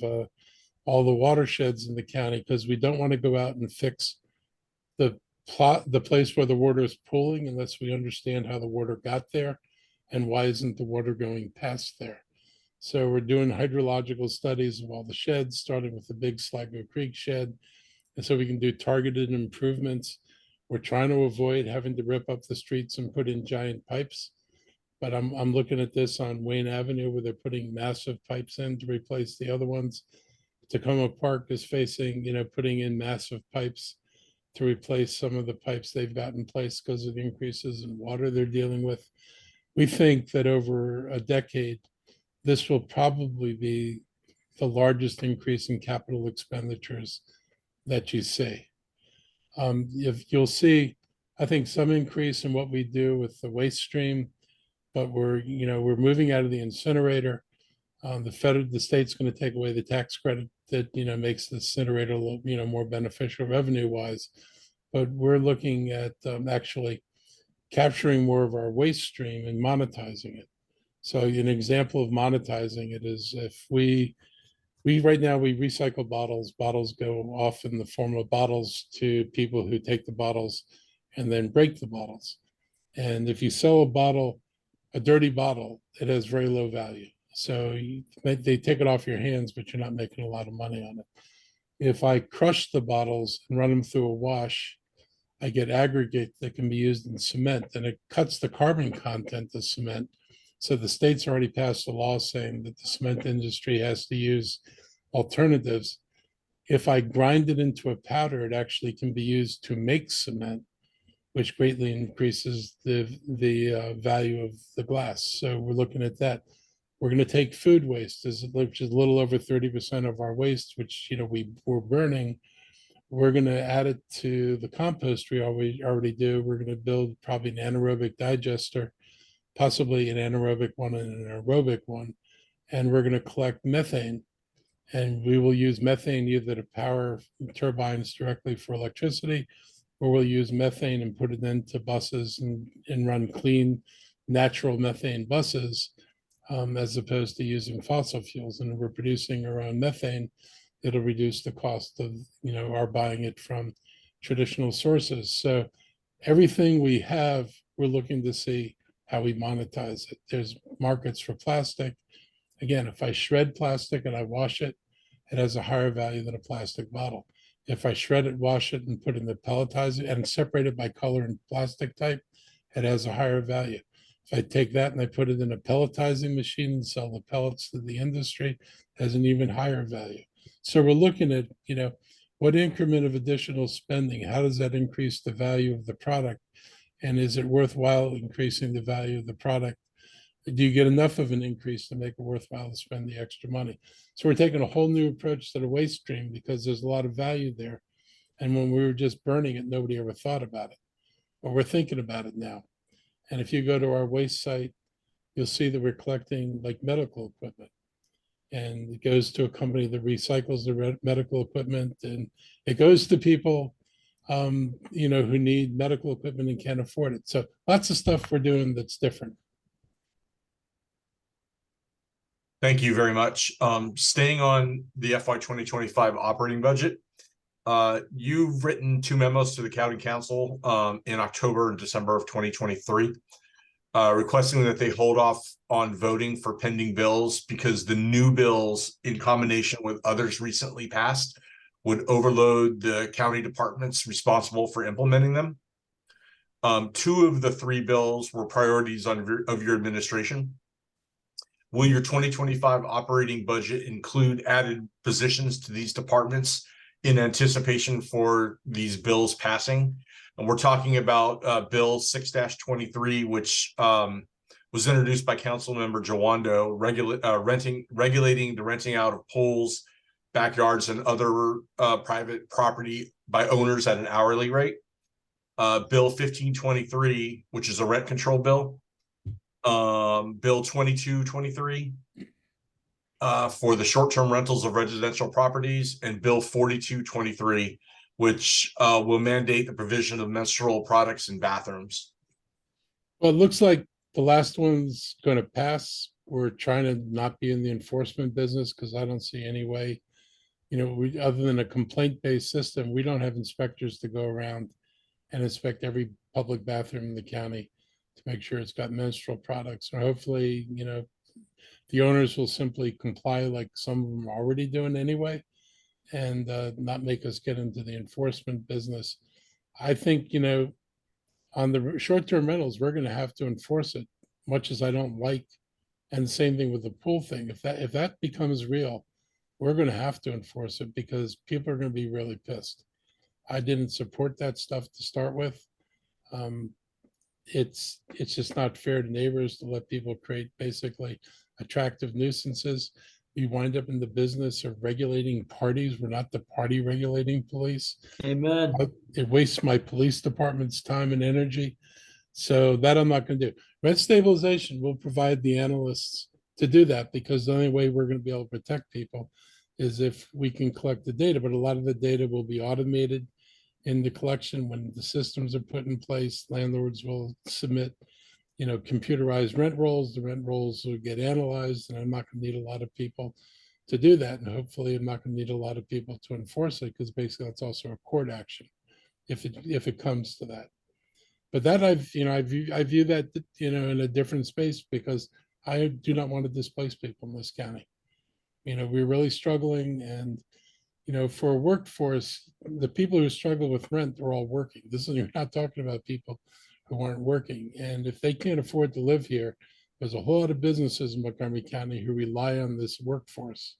all the watersheds in the county, because we don't want to go out and fix the place where the water is pooling unless we understand how the water got there and why isn't the water going past there. So we're doing hydrological studies of all the sheds, starting with the big Sligo Creek shed. And so we can do targeted improvements. We're trying to avoid having to rip up the streets and put in giant pipes. But I'm looking at this on Wayne Avenue, where they're putting massive pipes in to replace the other ones. Tacoma Park is facing, putting in massive pipes to replace some of the pipes they've got in place because of the increases in water they're dealing with. We think that over a decade, this will probably be the largest increase in capital expenditures that you see. If you'll see, I think, some increase in what we do with the waste stream, but we're moving out of the incinerator. The state's going to take away the tax credit that, makes the incinerator, more beneficial revenue wise. But we're looking at actually capturing more of our waste stream and monetizing it. So an example of monetizing it is if we right now we recycle bottles. Bottles go off in the form of bottles to people who take the bottles and then break the bottles. And if you sell a dirty bottle, it has very low value. So they take it off your hands, but you're not making a lot of money on it. If I crush the bottles and run them through a wash, I get aggregate that can be used in cement, and it cuts the carbon content of cement. So the state's already passed a law saying that the cement industry has to use alternatives. If I grind it into a powder, it actually can be used to make cement, which greatly increases the value of the glass. So we're looking at that. We're going to take food waste, which is a little over 30% of our waste, which we're burning. We're going to add it to the compost we already do. We're going to build probably an anaerobic digester possibly an anaerobic one and an aerobic one. And we're going to collect methane. And we will use methane either to power turbines directly for electricity, or we'll use methane and put it into buses and run clean, natural methane buses, as opposed to using fossil fuels. And if we're producing our own methane, it'll reduce the cost of, our buying it from traditional sources. So everything we have, we're looking to see how we monetize it. There's markets for plastic. Again, if I shred plastic and I wash it, it has a higher value than a plastic bottle. If I shred it, wash it, and put it in the pelletizer and separate it by color and plastic type, it has a higher value. If I take that and I put it in a pelletizing machine and sell the pellets to the industry, it has an even higher value. So we're looking at, what increment of additional spending, how does that increase the value of the product? And is it worthwhile increasing the value of the product? Do you get enough of an increase to make it worthwhile to spend the extra money? So we're taking a whole new approach to the waste stream because there's a lot of value there. And when we were just burning it, nobody ever thought about it. But we're thinking about it now. And if you go to our waste site, you'll see that we're collecting like medical equipment. And it goes to a company that recycles the medical equipment, and it goes to people who need medical equipment and can't afford it. So lots of stuff we're doing that's different. Thank you very much. Staying on the FY 2025 operating budget, you've written 2 memos to the county council in October and December of 2023, requesting that they hold off on voting for pending bills because the new bills, in combination with others recently passed, would overload the county departments responsible for implementing them. 2 of the 3 bills were priorities of your administration. Will your 2025 operating budget include added positions to these departments in anticipation for these bills passing? And we're talking about Bill 6-23, which was introduced by Councilmember Jawando, regulating the renting out of pools, backyards, and other private property by owners at an hourly rate. Bill 1523, which is a rent control bill. Bill 2223 for the short-term rentals of residential properties, and Bill 4223, which will mandate the provision of menstrual products in bathrooms. Well, it looks like the last one's going to pass. We're trying to not be in the enforcement business because I don't see any way, other than a complaint-based system, we don't have inspectors to go around and inspect every public bathroom in the county to make sure it's got menstrual products. Or hopefully, the owners will simply comply like some of them are already doing anyway, and not make us get into the enforcement business. I think, on the short-term rentals, we're going to have to enforce it, much as I don't like. And same thing with the pool thing. If that becomes real, we're going to have to enforce it because people are going to be really pissed. I didn't support that stuff to start with. It's just not fair to neighbors to let people create basically attractive nuisances. We wind up in the business of regulating parties. We're not the party regulating police. Amen. It wastes my police department's time and energy. So that I'm not going to do. Rent stabilization will provide the analysts to do that because the only way we're going to be able to protect people is if we can collect the data. But a lot of the data will be automated in the collection when the systems are put in place. Landlords will submit, computerized rent rolls. The rent rolls will get analyzed, and I'm not going to need a lot of people to do that. And hopefully, I'm not going to need a lot of people to enforce it because basically that's also a court action if it comes to that. But that I view that in a different space because I do not want to displace people in this county. We're really struggling, and for a workforce, the people who struggle with rent are all working. You're not talking about people who aren't working. And if they can't afford to live here, there's a whole lot of businesses in Montgomery County who rely on this workforce.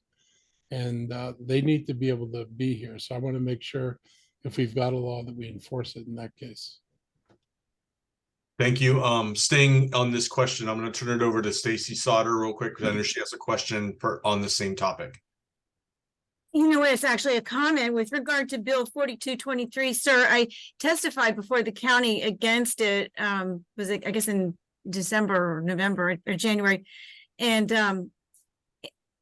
And they need to be able to be here. So I want to make sure if we've got a law that we enforce it in that case. Thank you. Staying on this question, I'm going to turn it over to Stacy Sauter real quick because I know she has a question on the same topic. It's actually a comment with regard to Bill 4223, sir. I testified before the county against it. Was it, I guess, in December or November or January. And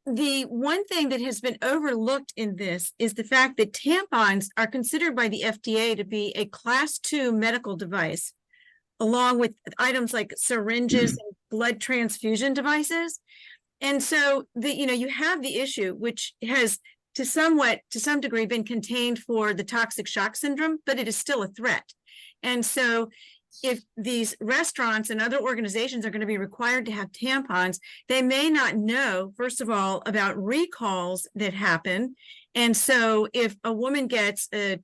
the one thing that has been overlooked in this is the fact that tampons are considered by the FDA to be a class 2 medical device, along with items like syringes and blood transfusion devices. And so you have the issue, which has to some degree been contained for the toxic shock syndrome, but it is still a threat. And so if these restaurants and other organizations are going to be required to have tampons, they may not know, first of all, about recalls that happen. And so if a woman gets a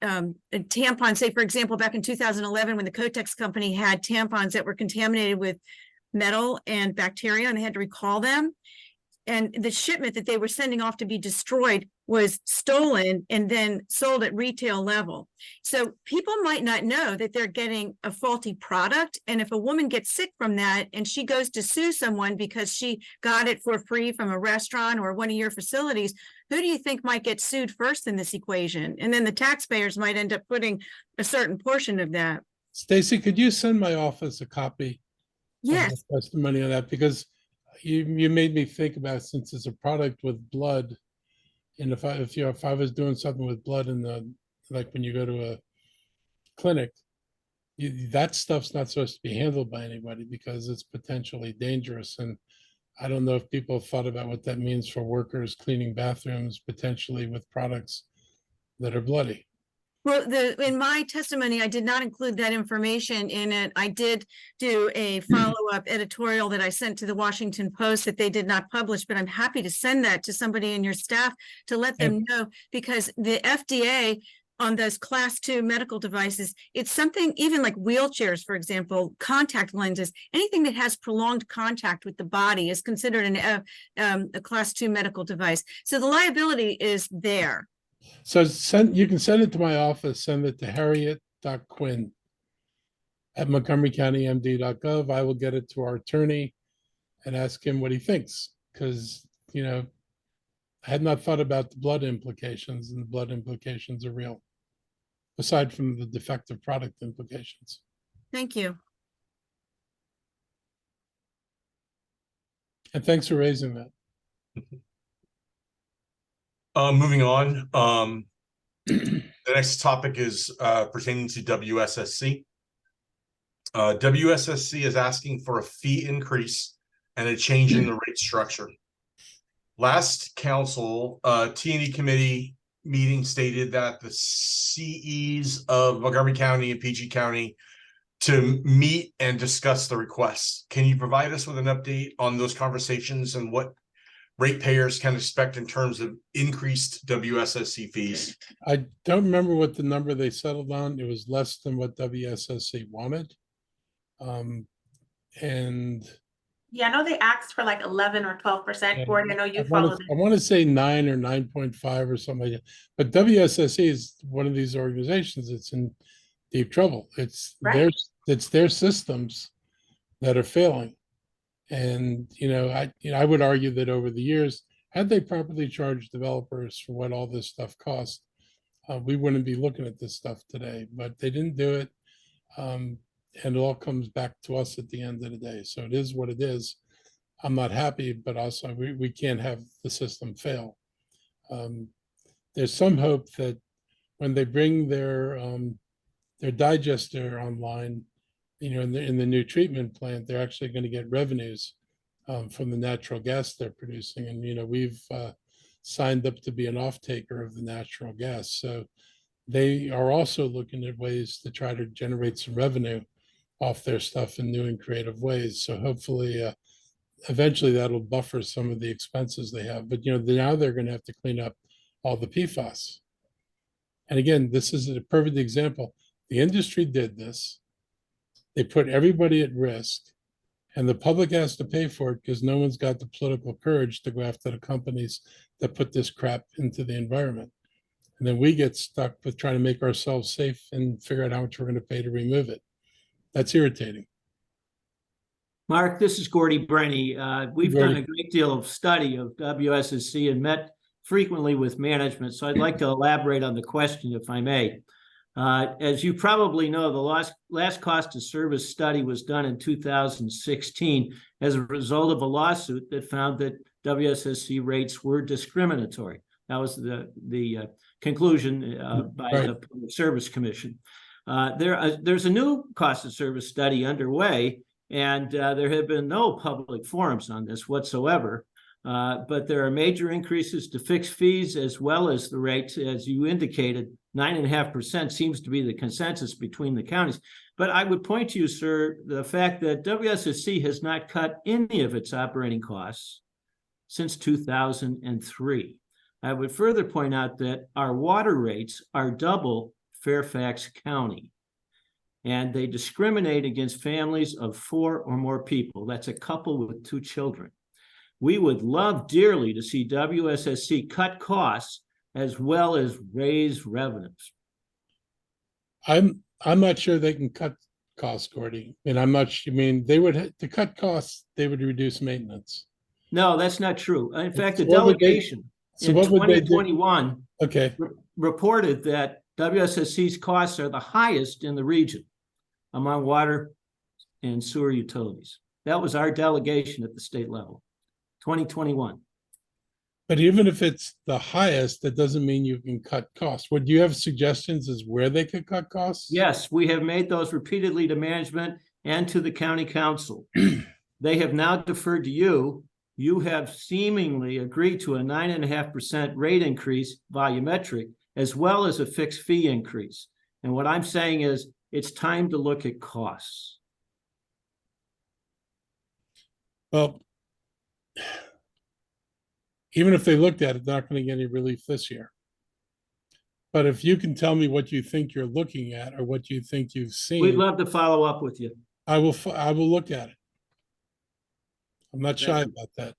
tampon, say, for example, back in 2011, when the Kotex company had tampons that were contaminated with metal and bacteria, and they had to recall them, and the shipment that they were sending off to be destroyed was stolen and then sold at retail level. So people might not know that they're getting a faulty product. And if a woman gets sick from that and she goes to sue someone because she got it for free from a restaurant or one of your facilities, who do you think might get sued first in this equation? And then the taxpayers might end up putting a certain portion of that. Stacy, could you send my office a copy? Yes. Of the testimony on that, because you made me think about, since it's a product with blood, and if I was doing something with blood in like when you go to a clinic, that stuff's not supposed to be handled by anybody because it's potentially dangerous. And I don't know if people have thought about what that means for workers cleaning bathrooms, potentially with products that are bloody. Well, in my testimony, I did not include that information in it. I did do a follow-up editorial that I sent to the Washington Post that they did not publish, but I'm happy to send that to somebody in your staff to let them know, because the FDA on those class 2 medical devices, it's something, even like wheelchairs, for example, contact lenses, anything that has prolonged contact with the body is considered a class 2 medical device. So the liability is there. So you can send it to my office, send it to harriet.quinn@montgomerycountymd.gov. I will get it to our attorney and ask him what he thinks, because, I had not thought about the blood implications, and the blood implications are real, aside from the defective product implications. Thank you. And thanks for raising that. Moving on, the next topic is pertaining to WSSC. WSSC is asking for a fee increase and a change in the rate structure. Last council, T&E committee meeting stated that the CEs of Montgomery County and PG County to meet and discuss the requests. Can you provide us with an update on those conversations and what ratepayers can expect in terms of increased WSSC fees? I don't remember what the number they settled on. It was less than what WSSC wanted. And Yeah, I know they asked for like 11 or 12%. Gordon, I know you followed I it. want to say 9 or 9.5 or something like that. But WSSC is one of these organizations that's in deep trouble. It's Right. their systems that are failing. And I would argue that over the years, had they properly charged developers for what all this stuff cost, we wouldn't be looking at this stuff today. But they didn't do it, and it all comes back to us at the end of the day. So it is what it is. I'm not happy, but also we can't have the system fail. There's some hope that when they bring their digester online, in the new treatment plant, they're actually going to get revenues from the natural gas they're producing. And, we've signed up to be an off-taker of the natural gas. So they are also looking at ways to try to generate some revenue off their stuff in new and creative ways. So hopefully, eventually that'll buffer some of the expenses they have. But, now they're going to have to clean up all the PFAS. And again, this is a perfect example. The industry did this. They put everybody at risk, and the public has to pay for it because no one's got the political courage to go after the companies that put this crap into the environment. And then we get stuck with trying to make ourselves safe and figure out how much we're going to pay to remove it. That's irritating. Mark, this is Gordy Brenny. We've Gordy. done a great deal of study of WSSC and met frequently with management. So I'd like to elaborate on the question, if I may. As you probably know, the last cost of service study was done in 2016 as a result of a lawsuit that found that WSSC rates were discriminatory. That was the conclusion by Right. the Public Service Commission. There's a new cost of service study underway, and there have been no public forums on this whatsoever. But there are major increases to fixed fees as well as the rates, as you indicated. 9.5% seems to be the consensus between the counties. But I would point to you, sir, the fact that WSSC has not cut any of its operating costs since 2003. I would further point out that our water rates are double Fairfax County, and they discriminate against families of 4 or more people. That's a couple with 2 children. We would love dearly to see WSSC cut costs as well as raise revenues. I'm not sure they can cut costs, Gordy. And I'm not, I mean, they would, to cut costs, they would reduce maintenance. No, that's not true. In fact, the So what would they- delegation So in what would they do? 2021 Okay, reported that WSSC's costs are the highest in the region among water and sewer utilities. That was our delegation at the state level, 2021. but even if it's the highest, that doesn't mean you can cut costs. Would you have suggestions as where they could cut costs? Yes, we have made those repeatedly to management and to the county council. They have now deferred to you. You have seemingly agreed to a 9.5% rate increase, volumetric, as well as a fixed fee increase. And what I'm saying is it's time to look at costs. Well, even if they looked at it, they're not going to get any relief this year. But if you can tell me what you think you're looking at or what you think you've We'd seen, love to follow up with you. I will look at it. I'm not shy about that.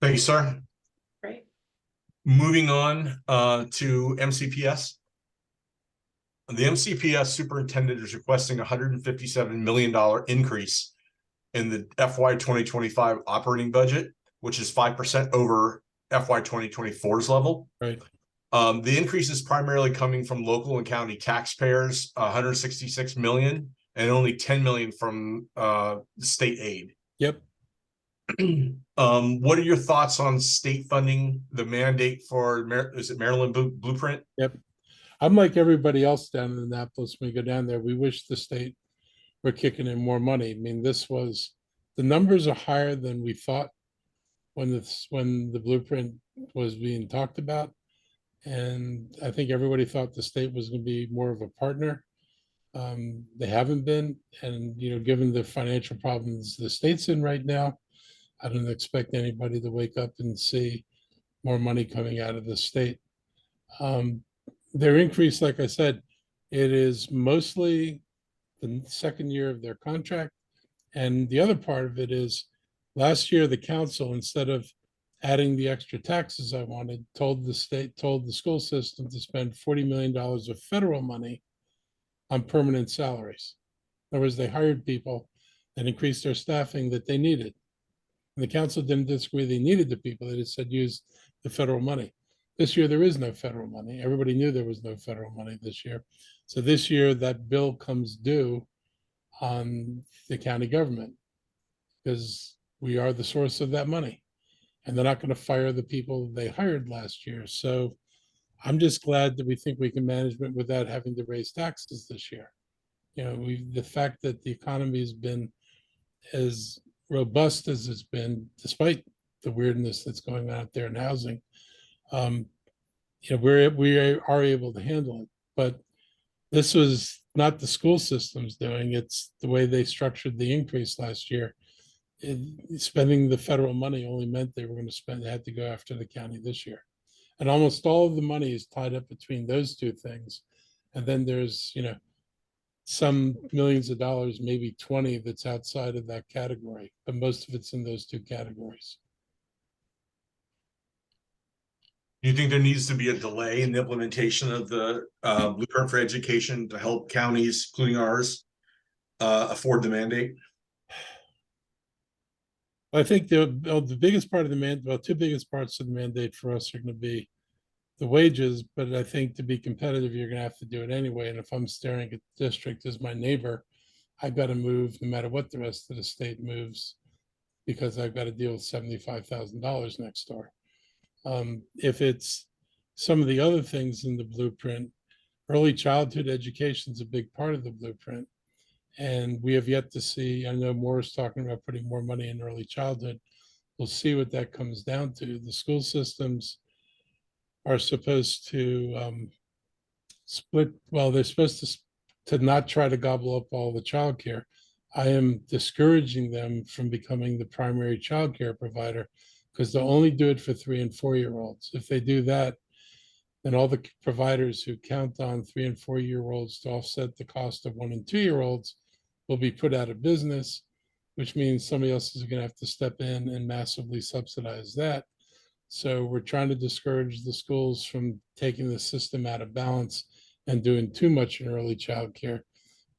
Thank you, sir. Great. Moving on to MCPS. The MCPS superintendent is requesting $157 million increase in the FY 2025 operating budget, which is 5% over FY 2024's level. Right. The increase is primarily coming from local and county taxpayers, 166 million, and only 10 million from state aid. Yep. What are your thoughts on state funding, the mandate for, is it Maryland Blueprint? Yep. I'm like everybody else down in Annapolis. When we go down there, we wish the state were kicking in more money. I mean, the numbers are higher than we thought when the blueprint was being talked about. And I think everybody thought the state was going to be more of a partner. They haven't been. And, given the financial problems the state's in right now, I don't expect anybody to wake up and see more money coming out of the state. Their increase, like I said, it is mostly the second year of their contract. And the other part of it is last year, the council, instead of adding the extra taxes I wanted, told the school system to spend $40 million of federal money on permanent salaries. In other words, they hired people and increased their staffing that they needed. And the council didn't disagree they needed the people. They just said use the federal money. This year, there is no federal money. Everybody knew there was no federal money this year. So this year, that bill comes due on the county government because we are the source of that money. And they're not going to fire the people they hired last year. So I'm just glad that we think we can manage it without having to raise taxes this year. The fact that the economy has been as robust as it's been, despite the weirdness that's going on out there in housing, we are able to handle it. But this was not the school system's doing, it's the way they structured the increase last year. Spending the federal money only meant they were going to they had to go after the county this year. And almost all of the money is tied up between those two things. And then there's, some millions of dollars, maybe 20 that's outside of that category, but most of it's in those two categories. Do you think there needs to be a delay in the implementation of the Blueprint for Education to help counties, including ours, afford the mandate? I think the biggest part of the two biggest parts of the mandate for us are going to be the wages, but I think to be competitive, you're gonna have to do it anyway. And if I'm staring at the district as my neighbor, I've got to move no matter what the rest of the state moves, because I've got to deal with $75,000 next door. If it's some of the other things in the blueprint, early childhood education is a big part of the blueprint. And we have yet to see, I know Moore's talking about putting more money in early childhood. We'll see what that comes down to. The school systems are supposed to split, well, they're supposed to not try to gobble up all the childcare. I am discouraging them from becoming the primary childcare provider because they'll only do it for 3 and 4-year-olds. If they do that, then all the providers who count on 3 and 4-year-olds to offset the cost of 1 and 2-year-olds will be put out of business, which means somebody else is going to have to step in and massively subsidize that. So we're trying to discourage the schools from taking the system out of balance and doing too much in early childcare.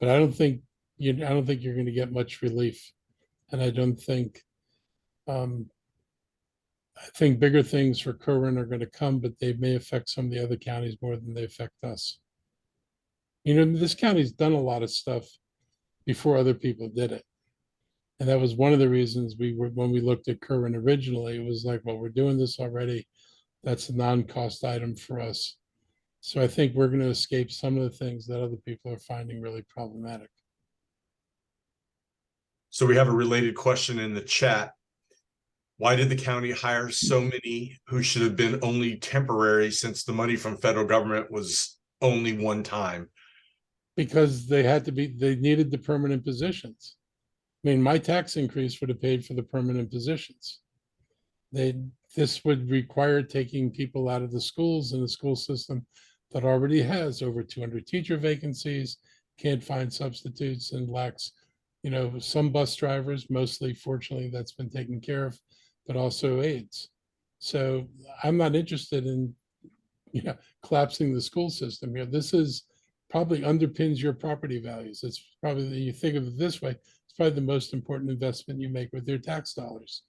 But I don't think you're going to get much relief, and I don't think. I think bigger things for Curran are going to come, but they may affect some of the other counties more than they affect us. You know, this county's done a lot of stuff before other people did it. And that was one of the reasons when we looked at Curran originally, it was like, well, we're doing this already. That's a non-cost item for us. So I think we're going to escape some of the things that other people are finding really problematic. So we have a related question in the chat. Why did the county hire so many who should have been only temporary, since the money from federal government was only one time? Because they needed the permanent positions. I mean, my tax increase would have paid for the permanent positions. This would require taking people out of the schools and the school system that already has over 200 teacher vacancies, can't find substitutes, and lacks, you know, some bus drivers, mostly, fortunately, that's been taken care of, but also aides. So I'm not interested in, you know, collapsing the school system here. This is probably underpins your property values. It's probably, you think of it this way, it's probably the most important investment you make with your tax dollars.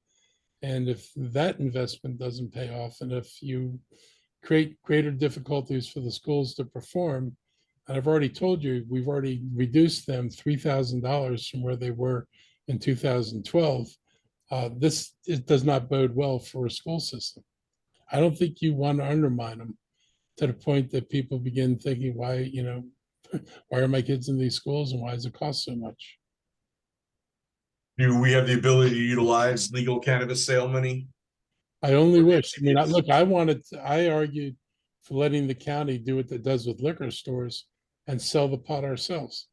And if that investment doesn't pay off, and if you create greater difficulties for the schools to perform, and I've already told you, we've already reduced them $3,000 from where they were in 2012. It does not bode well for a school system. I don't think you want to undermine them to the point that people begin thinking, why, you know, why are my kids in these schools and why does it cost so much? Do we have the ability to utilize legal cannabis sale money? I only Or the wish, I mean, MCTL? I argued for letting the county do what it does with liquor stores and sell the pot ourselves.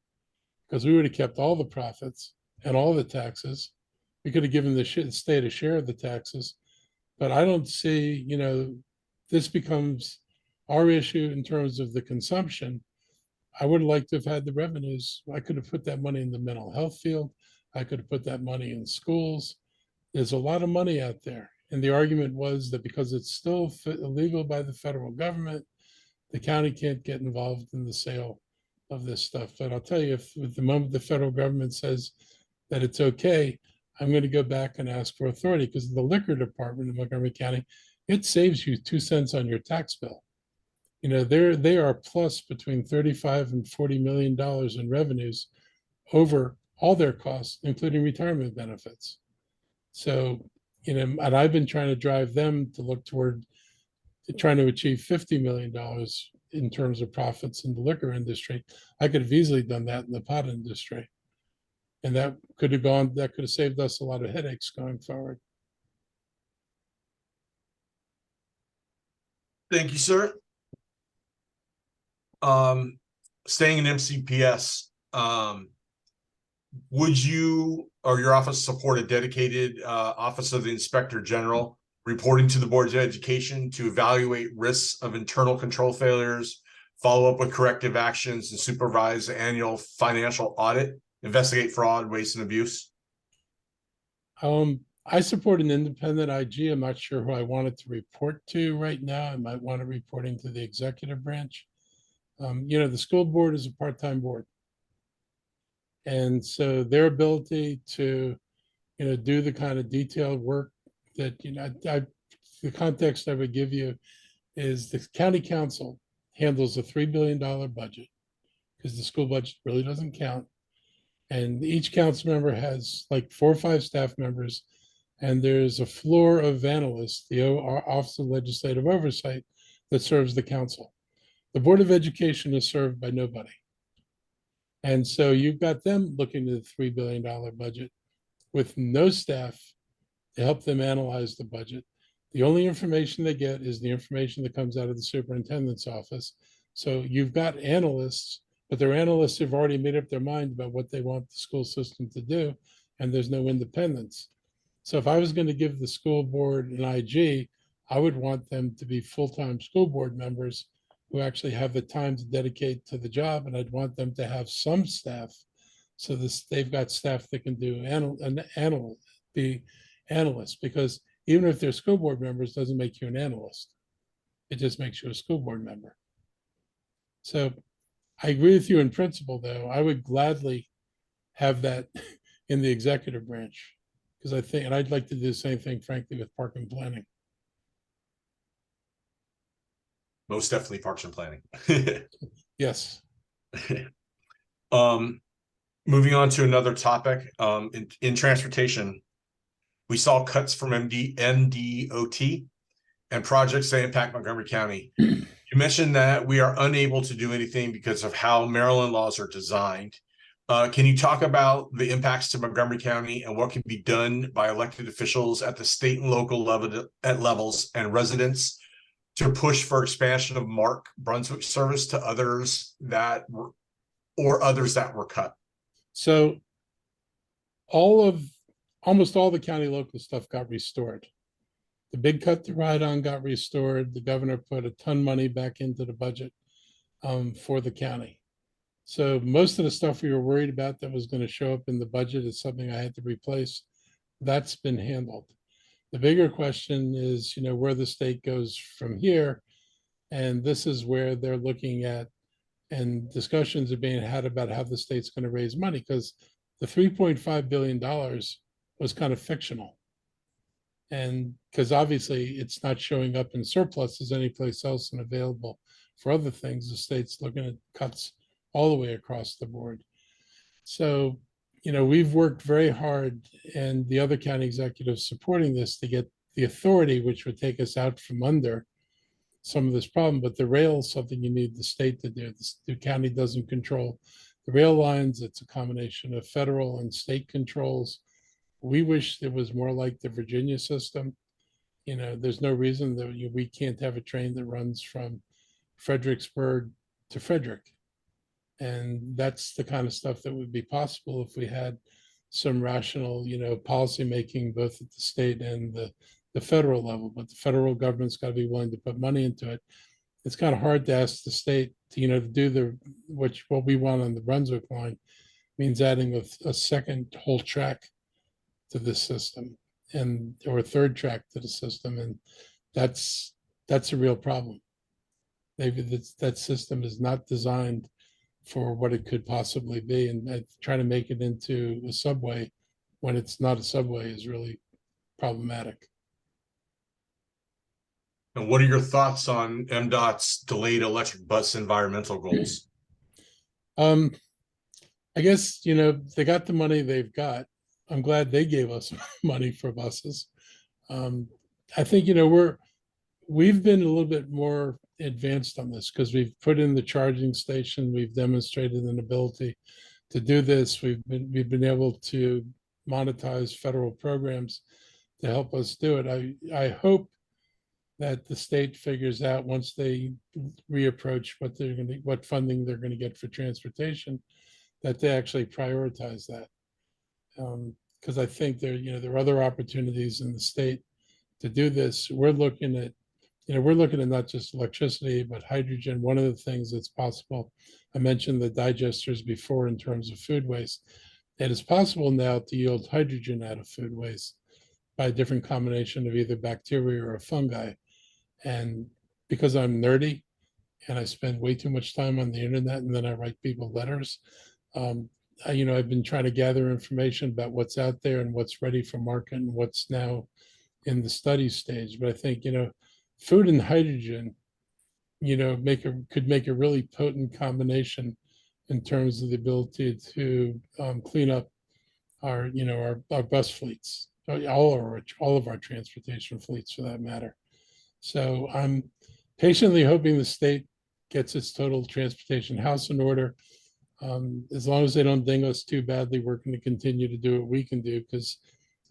Because we would have kept all the profits and all the taxes. We could have given the state a share of the taxes. But I don't see, you know, this becomes our issue in terms of the consumption. I would like to have had the revenues. I could have put that money in the mental health field. I could have put that money in schools. There's a lot of money out there. And the argument was that because it's still illegal by the federal government, the county can't get involved in the sale of this stuff. But I'll tell you, if at the moment the federal government says that it's okay, I'm going to go back and ask for authority, because the liquor department in Montgomery County, it saves you 2 cents on your tax bill. You know, they are plus between 35 and $40 million in revenues over all their costs, including retirement benefits. So, you know, and I've been trying to drive them to look toward trying to achieve $50 million in terms of profits in the liquor industry. I could have easily done that in the pot industry. And that could have saved us a lot of headaches going forward. Thank you, sir. Staying in MCPS, would you or your office support a dedicated Office of the Inspector General reporting to the Board of Education to evaluate risks of internal control failures, follow up with corrective actions, and supervise the annual financial audit, investigate fraud, waste, and abuse? I support an independent IG. I'm not sure who I want it to report to right now. I might want it reporting to the executive branch. You know, the school board is a part-time board. And so their ability to, you know, do the kind of detailed work that, you know, the context I would give you is the county council handles a $3 billion budget because the school budget really doesn't count. And each council member has like 4 or 5 staff members, and there's a floor of analysts, the Office of Legislative Oversight, that serves the council. The Board of Education is served by nobody. And so you've got them looking at the $3 billion budget with no staff to help them analyze the budget. The only information they get is the information that comes out of the superintendent's office. So you've got analysts, but they're analysts who've already made up their mind about what they want the school system to do, and there's no independence. So if I was going to give the school board an IG, I would want them to be full-time school board members who actually have the time to dedicate to the job, and I'd want them to have some staff so they've got staff that can do be analysts, because even if they're school board members, doesn't make you an analyst. It just makes you a school board member. So I agree with you in principle, though. I would gladly have that in the executive branch, because I think, and I'd like to do the same thing, frankly, with park and planning. Most definitely Parks and Planning. Yes. Moving on to another topic, in transportation, we saw cuts from MDOT and projects that impact Montgomery County. You mentioned that we are unable to do anything because of how Maryland laws are designed. Can you talk about the impacts to Montgomery County and what can be done by elected officials at the state and local levels and residents to push for expansion of Marc Brunswick service to others that were cut? So almost all the county local stuff got restored. The big cut to ride on got restored. The governor put a ton of money back into the budget for the county. So most of the stuff we were worried about that was going to show up in the budget is something I had to replace. That's been handled. The bigger question is, where the state goes from here. And this is where they're looking at, and discussions are being had about how the state's going to raise money, because the $3.5 billion was kind of fictional. And because obviously it's not showing up in surpluses anyplace else and available for other things, the state's looking at cuts all the way across the board. So, we've worked very hard, and the other county executives supporting this, to get the authority, which would take us out from under some of this problem. But the rail is something you need the state to do. The county doesn't control the rail lines. It's a combination of federal and state controls. We wish it was more like the Virginia system. There's no reason that we can't have a train that runs from Fredericksburg to Frederick. And that's the kind of stuff that would be possible if we had some rational, policy making, both at the state and the federal level. But the federal government's got to be willing to put money into it. It's kind of hard to ask the state to do what we want on the Brunswick line. Means adding a second whole track to this system, or a third track to the system, and that's a real problem. Maybe that system is not designed for what it could possibly be, and trying to make it into a subway when it's not a subway is really problematic. And what are your thoughts on MDOT's delayed electric bus environmental goals? I guess, they got the money they've got. I'm glad they gave us money for buses. I think, we've been a little bit more advanced on this because we've put in the charging station. We've demonstrated an ability to do this. We've been able to monetize federal programs to help us do it. I hope that the state figures out, once they reapproach what funding they're going to get for transportation, that they actually prioritize that. Because I think there are other opportunities in the state to do this. We're looking at not just electricity, but hydrogen. One of the things that's possible, I mentioned the digesters before in terms of food waste. It is possible now to yield hydrogen out of food waste by a different combination of either bacteria or a fungi. And because I'm nerdy and I spend way too much time on the internet and then I write people letters, I've been trying to gather information about what's out there and what's ready for market and what's now in the study stage. But I think, food and hydrogen could make a really potent combination in terms of the ability to clean up our bus fleets, all of our transportation fleets for that matter. So I'm patiently hoping the state gets its total transportation house in order. As long as they don't ding us too badly, we're going to continue to do what we can do, because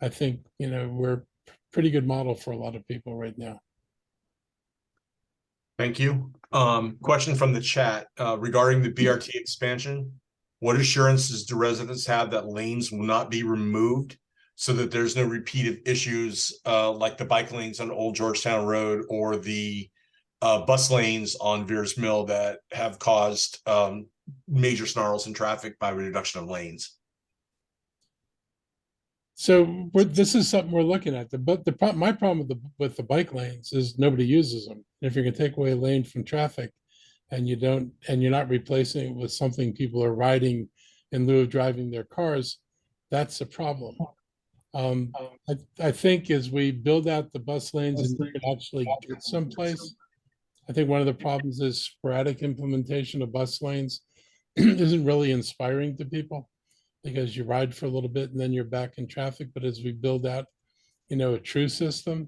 I think, we're a pretty good model for a lot of people right now. Thank you. Question from the chat, regarding the BRT expansion. What assurances do residents have that lanes will not be removed so that there's no repeated issues, like the bike lanes on Old Georgetown Road or the bus lanes on Veers Mill that have caused major snarls in traffic by reduction of lanes? So this is something we're looking at. My problem with the bike lanes is nobody uses them. If you're going to take away a lane from traffic, and you're not replacing it with something people are riding in lieu of driving their cars, that's a problem. I think as we build out the bus lanes and we can actually get someplace, I think one of the problems is sporadic implementation of bus lanes isn't really inspiring to people, because you ride for a little bit and then you're back in traffic. But as we build out, a true system,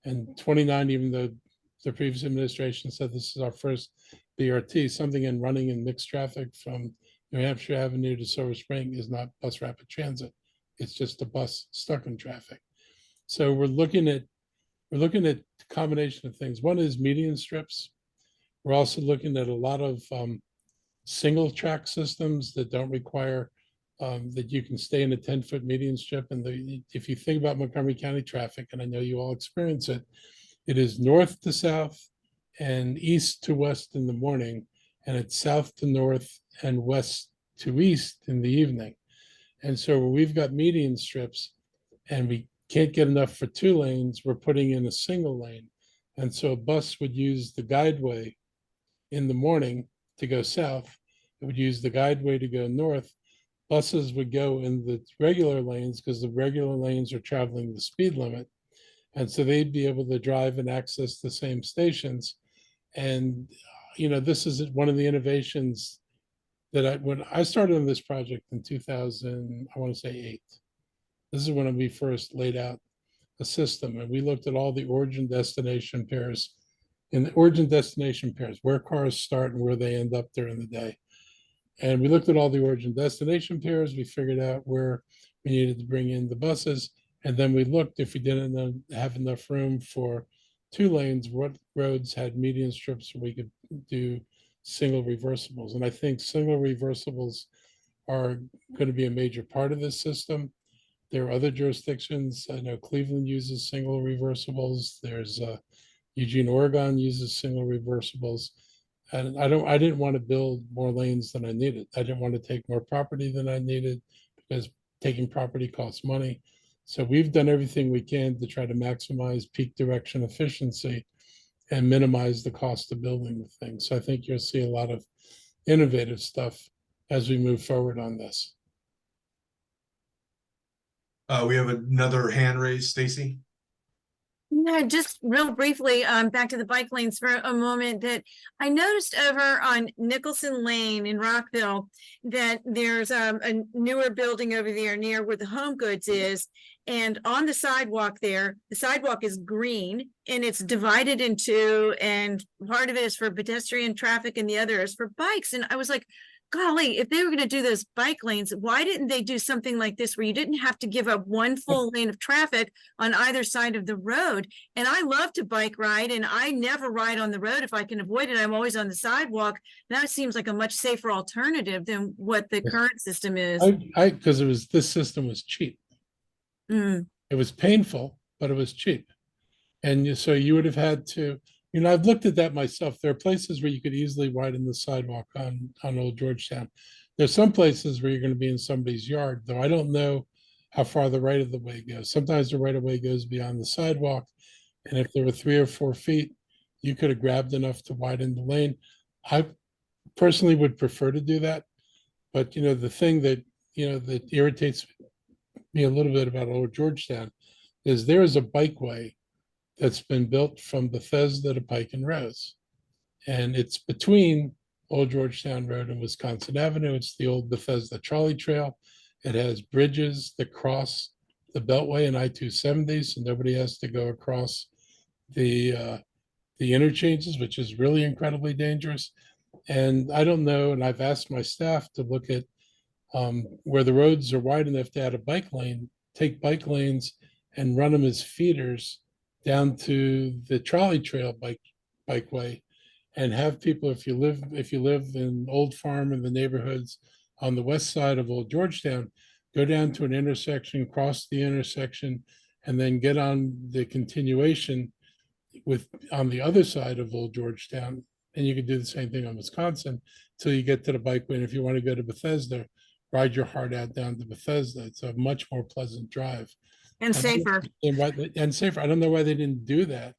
and 29, even though the previous administration said this is our first BRT, something in running in mixed traffic from New Hampshire Avenue to Silver Spring is not bus rapid transit. It's just a bus stuck in traffic. So we're looking at a combination of things. One is median strips. We're also looking at a lot of single track systems that don't require that you can stay in a 10-foot median strip. And if you think about Montgomery County traffic, and I know you all experience it, it is north to south and east to west in the morning, and it's south to north and west to east in the evening. And so where we've got median strips and we can't get enough for 2 lanes, we're putting in a single lane. And so a bus would use the guideway in the morning to go south. It would use the guideway to go north. Buses would go in the regular lanes because the regular lanes are traveling the speed limit. And so they'd be able to drive and access the same stations. And, this is one of the innovations that when I started on this project in 2000, I want to say 8. This is when we first laid out a system, and we looked at all the origin destination pairs. In the origin destination pairs, where cars start and where they end up during the day. And we looked at all the origin destination pairs. We figured out where we needed to bring in the buses. And then we looked, if we didn't have enough room for 2 lanes, what roads had median strips where we could do single reversibles. And I think single reversibles are going to be a major part of this system. There are other jurisdictions. I know Cleveland uses single reversibles. There's Eugene, Oregon uses single reversibles. And I didn't want to build more lanes than I needed. I didn't want to take more property than I needed, because taking property costs money. So we've done everything we can to try to maximize peak direction efficiency and minimize the cost of building the thing. So I think you'll see a lot of innovative stuff as we move forward on this. We have another hand raised, Stacy. Yeah, just real briefly, back to the bike lanes for a moment, that I noticed over on Nicholson Lane in Rockville that there's a newer building over there near where the Home Goods is. And on the sidewalk there, the sidewalk is green and it's divided in 2, and part of it is for pedestrian traffic and the other is for bikes. And I was like, golly, if they were going to do those bike lanes, why didn't they do something like this where you didn't have to give up one full lane of traffic on either side of the road? And I love to bike ride, and I never ride on the road if I can avoid it. I'm always on the sidewalk. That seems like a much safer alternative than what the current system is. Because this system was cheap. Mm. It was painful, but it was cheap. And so you would have had to, I've looked at that myself. There are places where you could easily widen the sidewalk on Old Georgetown. There's some places where you're going to be in somebody's yard, though I don't know how far the right of the way goes. Sometimes the right of way goes beyond the sidewalk. And if there were 3 or 4 feet, you could have grabbed enough to widen the lane. I personally would prefer to do that. But, the thing that, that irritates me a little bit about Old Georgetown is there is a bikeway that's been built from Bethesda to Pike and Rose. And it's between Old Georgetown Road and Wisconsin Avenue. It's the old Bethesda Trolley Trail. It has bridges that cross the Beltway and I-270, so nobody has to go across the interchanges, which is really incredibly dangerous. And I don't know, and I've asked my staff to look at where the roads are wide enough to add a bike lane, take bike lanes and run them as feeders down to the trolley trail bikeway, and have people, if you live in Old Farm and the neighborhoods on the west side of Old Georgetown, go down to an intersection, cross the intersection, and then get on the continuation on the other side of Old Georgetown. And you can do the same thing on Wisconsin till you get to the bikeway. And if you want to go to Bethesda, ride your heart out down to Bethesda. It's a much more pleasant drive. And safer. And safer. I don't know why they didn't do that,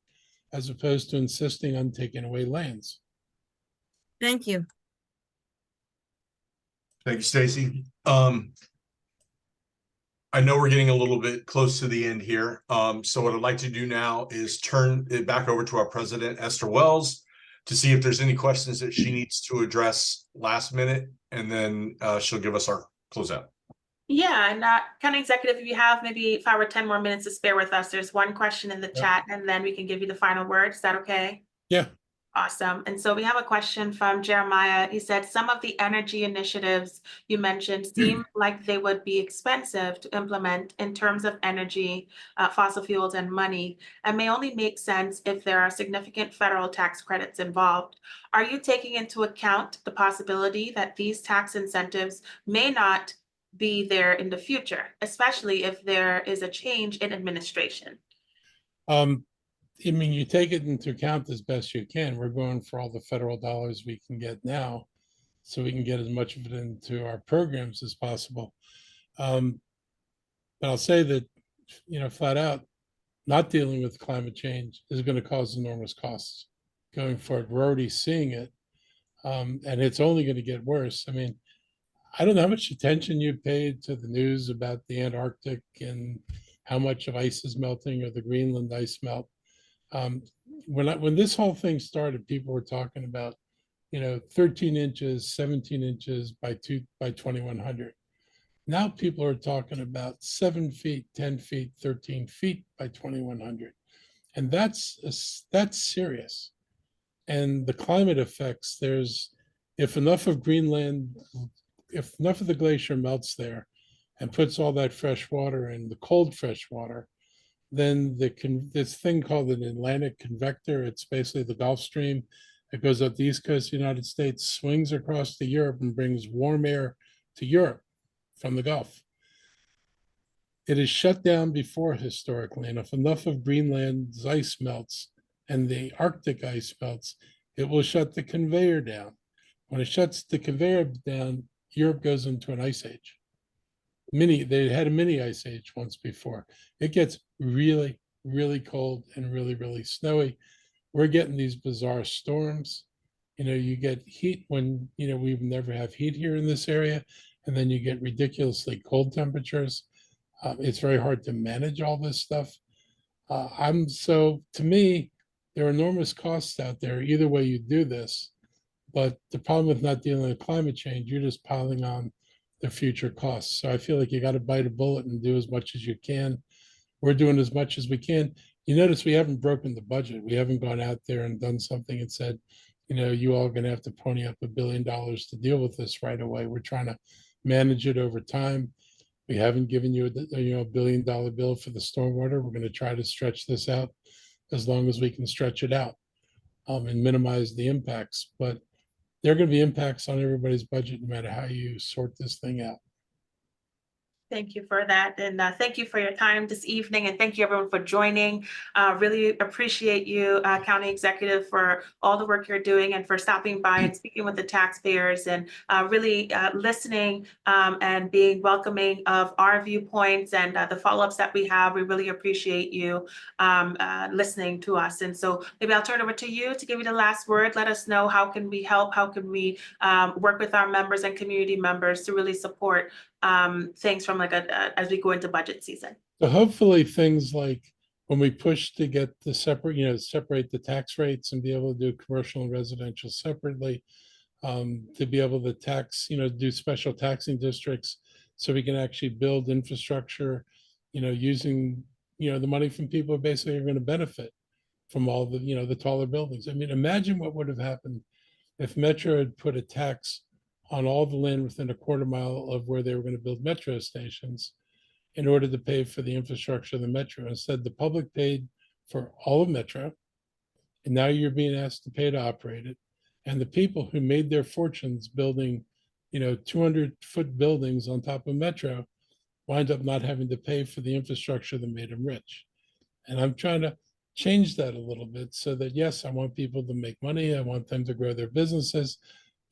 as opposed to insisting on taking away lanes. Thank you. Thank you, Stacy. I know we're getting a little bit close to the end here. So what I'd like to do now is turn it back over to our president, Esther Wells, to see if there's any questions that she needs to address last minute, and then she'll give us our closeout. Yeah, and County Executive, if you have maybe 5 or 10 more minutes to spare with us, there's one question in the chat, and then we can give you the final word. Is that okay? Yeah. Awesome. And so we have a question from Jeremiah. He said, some of the energy initiatives you mentioned seem like they would be expensive to implement in terms of energy, fossil fuels, and money, and may only make sense if there are significant federal tax credits involved. Are you taking into account the possibility that these tax incentives may not be there in the future, especially if there is a change in administration? I mean, you take it into account as best you can. We're going for all the federal dollars we can get now, so we can get as much of it into our programs as possible. But I'll say that, flat out, not dealing with climate change is going to cause enormous costs going forward. We're already seeing it, and it's only going to get worse. I mean, I don't know how much attention you paid to the news about the Antarctic and how much of ice is melting, or the Greenland ice melt. When this whole thing started, people were talking about, 13 inches, 17 inches by 2100. Now people are talking about 7 feet, 10 feet, 13 feet by 2100. And that's serious. And the climate effects, if enough of Greenland, if enough of the glacier melts there and puts all that fresh water in, the cold fresh water, then this thing called an Atlantic convector, it's basically the Gulf Stream. It goes up the east coast of the United States, swings across to Europe, and brings warm air to Europe from the Gulf. It is shut down before historically, and if enough of Greenland's ice melts and the Arctic ice melts, it will shut the conveyor down. When it shuts the conveyor down, Europe goes into an ice age. They had a mini ice age once before. It gets really, really cold and really, really snowy. We're getting these bizarre storms. You get heat when, we never have heat here in this area. And then you get ridiculously cold temperatures. It's very hard to manage all this stuff. To me, there are enormous costs out there, either way you do this. But the problem with not dealing with climate change, you're just piling on the future costs. So I feel like you got to bite a bullet and do as much as you can. We're doing as much as we can. You notice we haven't broken the budget. We haven't gone out there and done something and said, you all are going to have to pony up $1 billion to deal with this right away. We're trying to manage it over time. We haven't given you a $1 billion bill for the stormwater. We're going to try to stretch this out as long as we can stretch it out, and minimize the impacts. But there are going to be impacts on everybody's budget, no matter how you sort this thing out. Thank you for that. And thank you for your time this evening. And thank you everyone for joining. Really appreciate you, County Executive, for all the work you're doing and for stopping by and speaking with the taxpayers and really listening and being welcoming of our viewpoints and the follow-ups that we have. We really appreciate you listening to us. And so maybe I'll turn it over to you to give you the last word. Let us know, how can we help? How can we work with our members and community members to really support things from as we go into budget season? So hopefully things like when we pushed to get the separate, separate the tax rates and be able to do commercial and residential separately, to be able to tax, do special taxing districts so we can actually build infrastructure, using, the money from people who basically are going to benefit from all the, the taller buildings. I mean, imagine what would have happened if Metro had put a tax on all the land within a quarter mile of where they were going to build metro stations in order to pay for the infrastructure of the metro. Instead, the public paid for all of Metro, and now you're being asked to pay to operate it. And the people who made their fortunes building, 200-foot buildings on top of Metro wind up not having to pay for the infrastructure that made them rich. And I'm trying to change that a little bit so that, yes, I want people to make money. I want them to grow their businesses,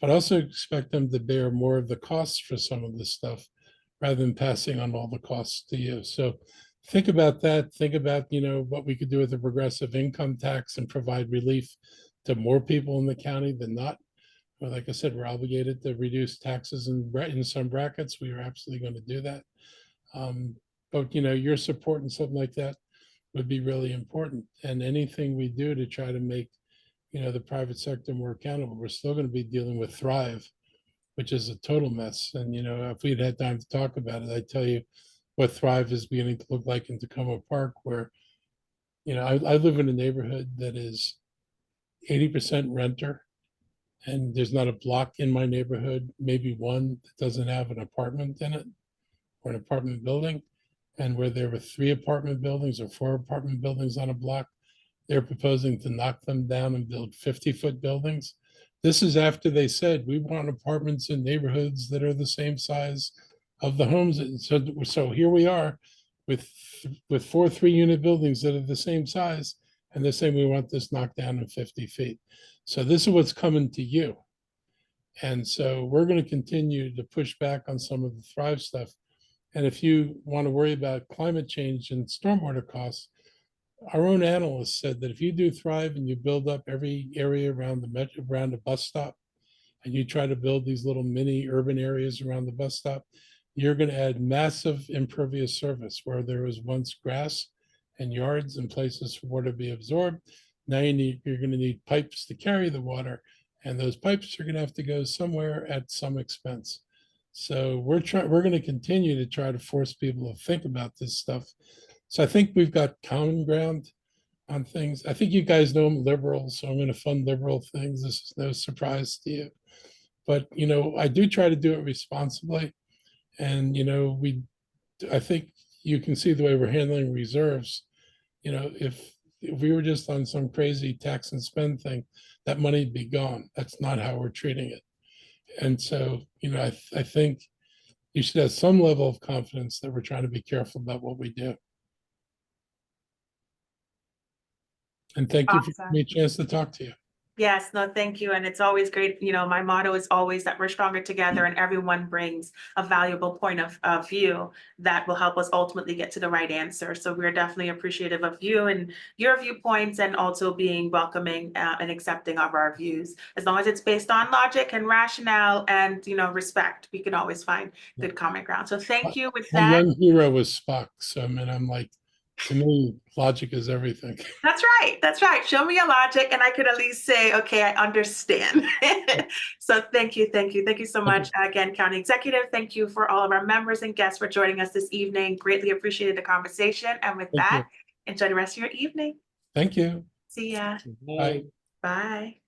but I also expect them to bear more of the costs for some of this stuff rather than passing on all the costs to you. So think about that. Think about, what we could do with a progressive income tax and provide relief to more people in the county than not. Well, like I said, we're obligated to reduce taxes in some brackets. We are absolutely going to do that. But, your support and something like that would be really important. And anything we do to try to make, the private sector more accountable, we're still going to be dealing with Thrive, which is a total mess. And, if we'd had time to talk about it, I'd tell you what Thrive is beginning to look like in Tacoma Park, where, I live in a neighborhood that is 80% renter. And there's not a block in my neighborhood, maybe one that doesn't have an apartment in it or an apartment building. And where there were 3 apartment buildings or 4 apartment buildings on a block, they're proposing to knock them down and build 50-foot buildings. This is after they said, we want apartments in neighborhoods that are the same size of the homes. So here we are with 4 3-unit buildings that are the same size. And they're saying we want this knocked down in 50 feet. So this is what's coming to you. And so we're going to continue to push back on some of the Thrive stuff. And if you want to worry about climate change and stormwater costs, our own analysts said that if you do Thrive and you build up every area around the metro, around a bus stop, and you try to build these little mini urban areas around the bus stop, you're going to add massive impervious surface where there was once grass and yards and places for water to be absorbed. Now you're going to need pipes to carry the water, and those pipes are going to have to go somewhere at some expense. So we're going to continue to try to force people to think about this stuff. So I think we've got common ground on things. I think you guys know I'm liberal, so I'm going to fund liberal things. This is no surprise to you. But, I do try to do it responsibly. And, I think you can see the way we're handling reserves. If we were just on some crazy tax and spend thing, that money'd be gone. That's not how we're treating it. And so, I think you should have some level of confidence that we're trying to be careful about what we do. And thank you for giving me a chance to talk to you. Yes, no, thank you. And it's always great. My motto is always that we're stronger together and everyone brings a valuable point of view that will help us ultimately get to the right answer. So we're definitely appreciative of you and your viewpoints, and also being welcoming and accepting of our views. As long as it's based on logic and rationale and, respect, we can always find good common ground. So thank you. With My that, young hero was Spock. So, I'm like, to me, logic is everything. That's right. That's right. Show me your logic and I could at least say, okay, I understand. So thank you. Thank you. Thank you so much. Again, County Executive, thank you for all of our members and guests for joining us this evening. Greatly appreciated the conversation. And with Thank that, enjoy the rest of your evening. Thank you. See ya. Bye. Bye.